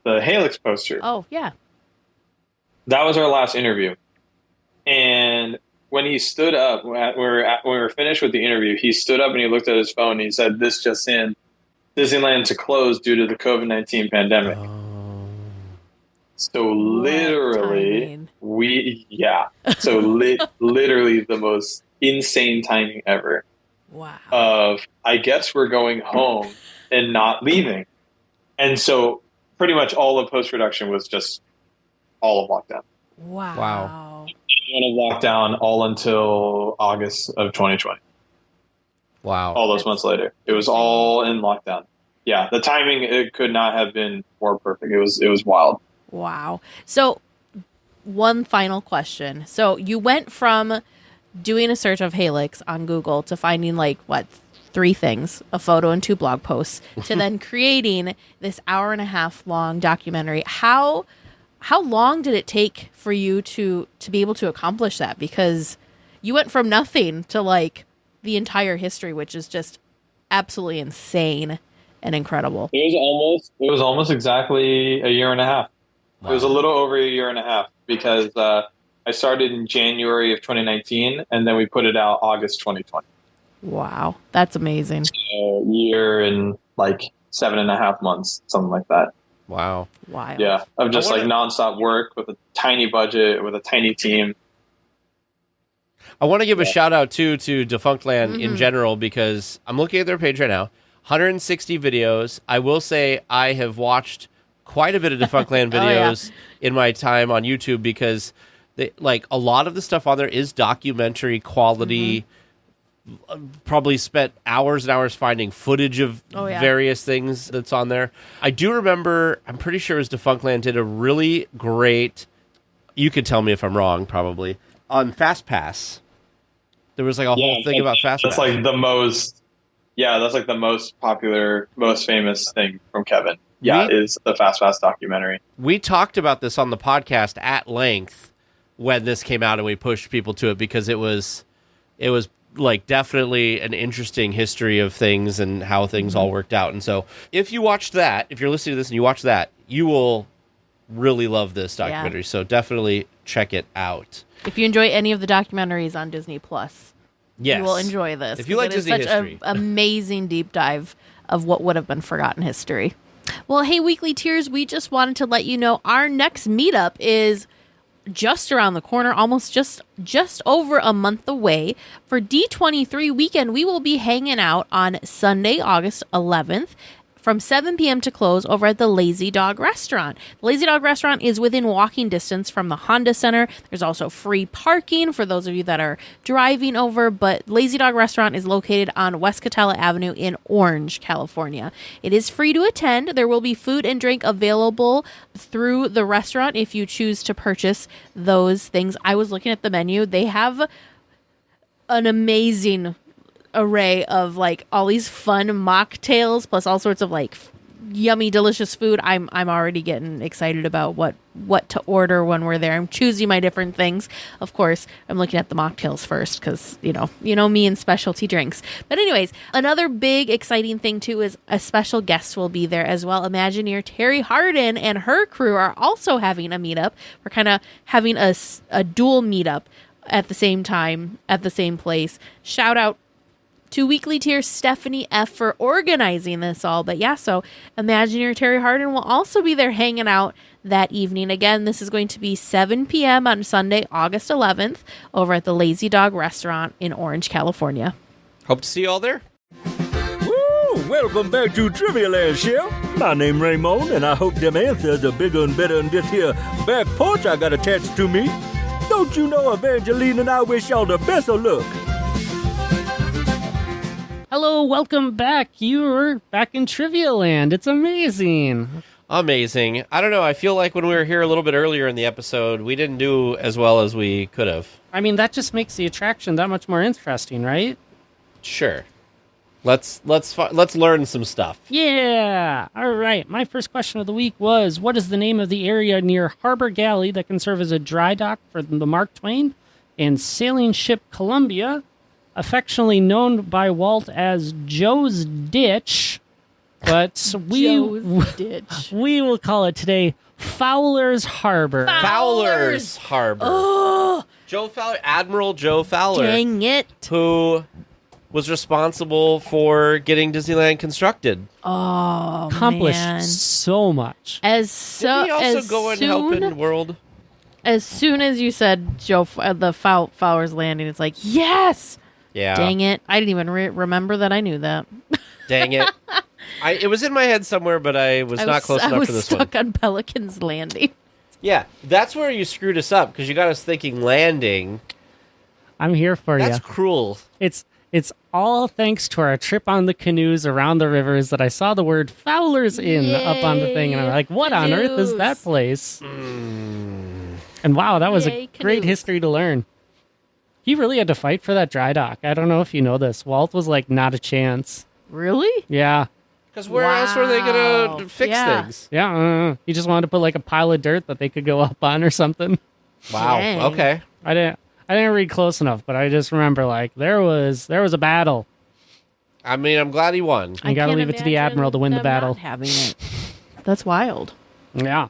the Helix poster. Oh, yeah. That was our last interview. And when he stood up, when we were finished with the interview, he stood up and he looked at his phone and he said, "This just in, Disneyland to close due to the COVID-19 pandemic." Oh. So literally, literally the most insane timing ever. Wow. I guess we're going home and not leaving. And so pretty much all of post-production was just all of lockdown. Wow. One of lockdown all until August of 2020. Wow. All those months later. It was all in lockdown. Yeah, the timing, it could not have been more perfect. It was wild. Wow. So one final question. So you went from doing a search of Helix on Google to finding 3 things, a photo and 2 blog posts, to then creating this 1.5 hour long documentary. How long did it take for you to be able to accomplish that? Because you went from nothing to like the entire history, which is just absolutely insane and incredible. It was almost exactly a year and a half. Wow. It was a little over a year and a half because I started in January of 2019, and then we put it out August 2020. Wow, that's amazing. A year and like 7.5 months, something like that. Wow. Wild. Yeah, of just like nonstop work with a tiny budget, with a tiny team. I want to give a shout out too to Defunctland in general, because I'm looking at their page right now. 160 videos. I will say I have watched quite a bit of Defunctland videos in my time on YouTube, because they, like, a lot of the stuff on there is documentary quality. Probably spent hours and hours finding footage of various things that's on there. I do remember, I'm pretty sure it was Defunctland did a really great, you could tell me if I'm wrong, probably, on Fast Pass. There was like a whole thing about Fast Pass. That's like the most, that's like the most popular, most famous thing from Kevin. Is the Fast Pass documentary. We talked about this on the podcast at length when this came out, and we pushed people to it because it was like definitely an interesting history of things and how things all worked out. And so if you watched that, if you're listening to this and you watch that, you will really love this documentary. So definitely check it out. If you enjoy any of the documentaries on Disney Plus, you will enjoy this. If you like Disney history. Such an amazing deep dive of what would have been forgotten history. Well, hey, Weekly Tiers, we just wanted to let you know our next meetup is just around the corner, almost just over a month away. For D23 weekend, we will be hanging out on Sunday, August 11th from 7 p.m. to close over at the Lazy Dog Restaurant. The Lazy Dog Restaurant is within walking distance from the Honda Center. There's also free parking for those of you that are driving over, but Lazy Dog Restaurant is located on West Catella Avenue in Orange, California. It is free to attend. There will be food and drink available through the restaurant if you choose to purchase those things. I was looking at the menu. They have an amazing array of like all these fun mocktails plus all sorts of like yummy delicious food. I'm already getting excited about what to order when we're there. I'm choosing my different things. Of course, I'm looking at the mocktails first because you know me and specialty drinks. But anyways, another big exciting thing too is a special guest will be there as well. Imagineer Terry Hardin and her crew are also having a meetup. We're kind of having a dual meetup at the same time at the same place. Shout out to Weekly Tier Stephanie F. for organizing this all. But yeah, so Imagineer Terry Hardin will also be there hanging out that evening. Again, this is going to be 7 p.m. on Sunday, August 11th, over at the Lazy Dog Restaurant in Orange, California. Hope to see you all there. Woo! Welcome back to Trivia Land, Chef. My name Raymond, and I hope them answers are bigger and better than this here back porch I got attached to me. Don't you know Evangeline and I wish y'all the best of luck. Hello, welcome back. You're back in Trivia Land. It's amazing. Amazing. I don't know. I feel like when we were here a little bit earlier in the episode, we didn't do as well as we could have. I mean, that just makes the attraction that much more interesting, right? Sure. Let's learn some stuff. Yeah. All right. My first question of the week was, what is the name of the area near Harbor Galley that can serve as a dry dock for the Mark Twain and sailing ship Columbia, affectionately known by Walt as Joe's Ditch, but we will call it today Fowler's Harbor. Fowler's Harbor. Oh, Joe Fowler, Admiral Joe Fowler. dang it. Who was responsible for getting Disneyland constructed. Oh, Accomplished man. so much. Did he also go and help in World? As soon as you said the Fowler's Landing, it's like, yes! Yeah. Dang it. I didn't even remember that I knew that. Dang it. It was in my head somewhere, but I was not close enough for this one. I was stuck on Pelican's Landing. Yeah, that's where you screwed us up, because you got us thinking landing. I'm here for you. That's cruel. It's all thanks to our trip on the canoes around the rivers that I saw the word Fowler's Inn up on the thing, and I'm like, what on earth is that place? And wow, that was a great history to learn. He really had to fight for that dry dock. I don't know if you know this. Walt was like, not a chance. Really? Yeah. Because where else were they going to fix things? Yeah. He just wanted to put like a pile of dirt that they could go up on or something. Wow. Dang. Okay. I I didn't read close enough, but I just remember like there was a battle. I mean, I'm glad he won. You got to leave it to the admiral to win the battle. Not having it. That's wild. Yeah.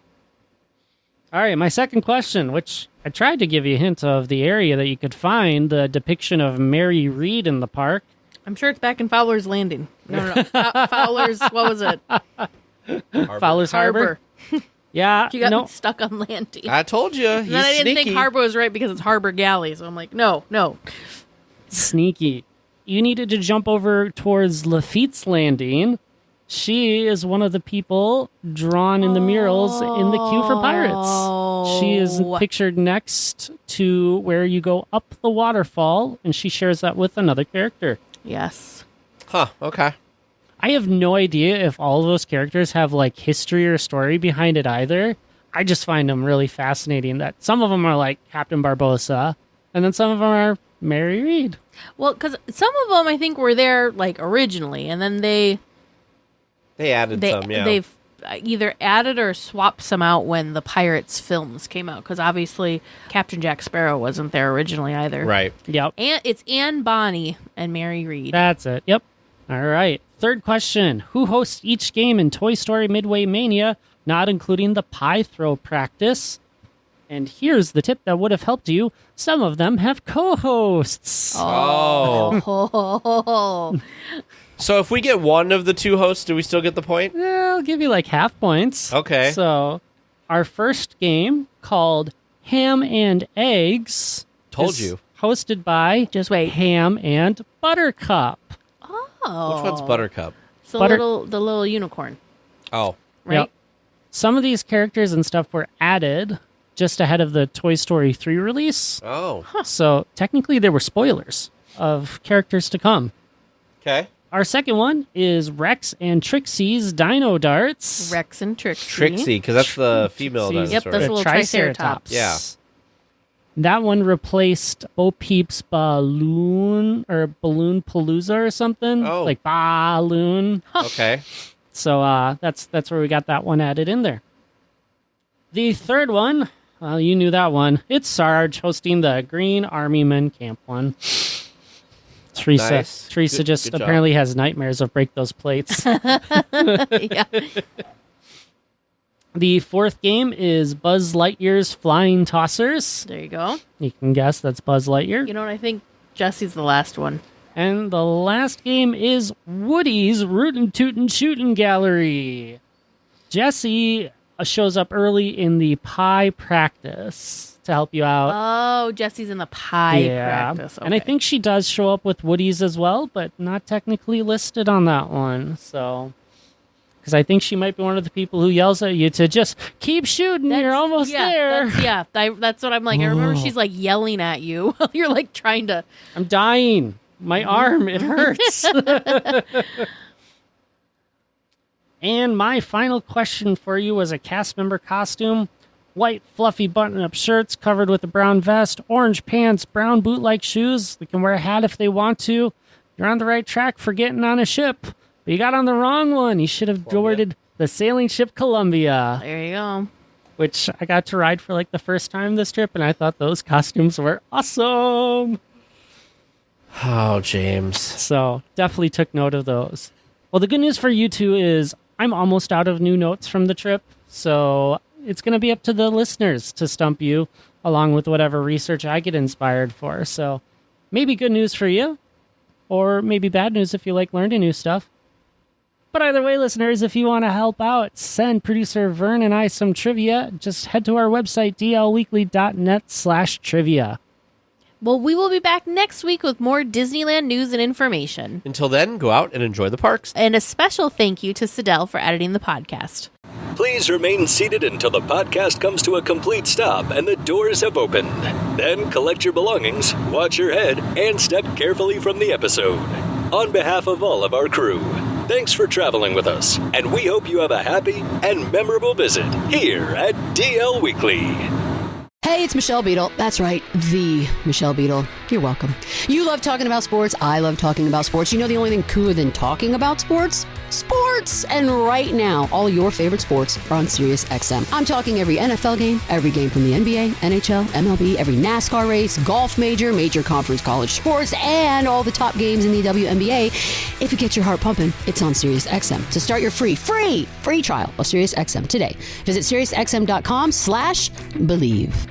All right, my second question, which I tried to give you a hint of the area that you could find the depiction of Mary Read in the park. I'm sure it's back in Fowler's Landing. No. Fowler's, what was it? Fowler's Harbor. Yeah, You got me stuck on Landing. I told you. And then I didn't think Harbor was right because it's Harbor Galley. So I'm like, no. Sneaky. You needed to jump over towards Lafitte's Landing. She is one of the people drawn in the murals in the queue for pirates. She is pictured next to where you go up the waterfall, and she shares that with another character. Yes. Huh, okay. I have no idea if all of those characters have like history or story behind it either. I just find them really fascinating that some of them are like Captain Barbossa, and then some of them are Mary Read. Well, because some of them I think were there like originally, and then they added some, yeah. They've either added or swapped some out when the Pirates films came out, because obviously Captain Jack Sparrow wasn't there originally either. Right. Yep. And it's Anne Bonny and Mary Read. That's it. Yep. All right. Third question. Who hosts each game in Toy Story Midway Mania, not including the pie throw practice? And here's the tip that would have helped you. Some of them have co-hosts. Oh. So if we get one of the two hosts, do we still get the point? Yeah, I'll give you like half points. Okay. So our first game, called Ham and Eggs, Told is you. hosted by Ham and Buttercup. Oh. Which one's Buttercup? It's the little unicorn. Oh. Right? Yep. Some of these characters and stuff were added just ahead of the Toy Story 3 release. Oh. So technically they were spoilers of characters to come. Okay. Our second one is Rex and Trixie's Dino Darts. Rex and Trixie. Trixie, because that's the female dinosaur. Yep, that's a little Triceratops. Yeah. That one replaced Bo Peep's Balloon Palooza or something. Oh. Like Balloon. Okay. So that's where we got that one added in there. The third one, well, you knew that one. It's Sarge hosting the Green Army Men Camp one. Teresa Nice. Teresa Good job. apparently has nightmares of break those plates. Yeah. The fourth game is Buzz Lightyear's Flying Tossers. There you go. You can guess that's Buzz Lightyear. You know what? I think Jesse's the last one. And the last game is Woody's Rootin' Tootin' Shootin' Gallery. Jesse shows up early in the pie practice to help you out. Oh, Jesse's in the pie practice. Okay. And I think she does show up with Woody's as well, but not technically listed on that one. So, because I think she might be one of the people who yells at you to just keep shooting. You're almost there. That's what I'm like. I remember she's like yelling at you. You're like trying to. I'm dying. My arm, it hurts. And my final question for you was a cast member costume. White, fluffy button-up shirts covered with a brown vest, orange pants, brown boot-like shoes. They can wear a hat if they want to. You're on the right track for getting on a ship, but you got on the wrong one. You should have boarded the sailing ship Columbia. There you go. Which I got to ride for like the first time this trip, and I thought those costumes were awesome. Oh, James. So definitely took note of those. Well, the good news for you two is I'm almost out of new notes from the trip, so it's going to be up to the listeners to stump you, along with whatever research I get inspired for. So maybe good news for you, or maybe bad news if you like learning new stuff. But either way, listeners, if you want to help out, send producer Vern and I some trivia, just head to our website, dlweekly.net/trivia. Well, we will be back next week with more Disneyland news and information. Until then, go out and enjoy the parks. And a special thank you to Sidel for editing the podcast. Please remain seated until the podcast comes to a complete stop and the doors have opened. Then collect your belongings, watch your head, and step carefully from the episode. On behalf of all of our crew, thanks for traveling with us, and we hope you have a happy and memorable visit here at DL Weekly. Hey, it's Michelle Beadle. That's right, the Michelle Beadle. You're welcome. You love talking about sports. I love talking about sports. You know the only thing cooler than talking about sports? Sports! sports. And right now, all your favorite sports are on Sirius XM. I'm talking every NFL game, every game from the NBA, NHL, MLB, every NASCAR race, golf major conference college sports, and all the top games in the WNBA. If it gets your heart pumping, it's on Sirius XM. To start your free trial of Sirius XM today, visit SiriusXM.com/believe.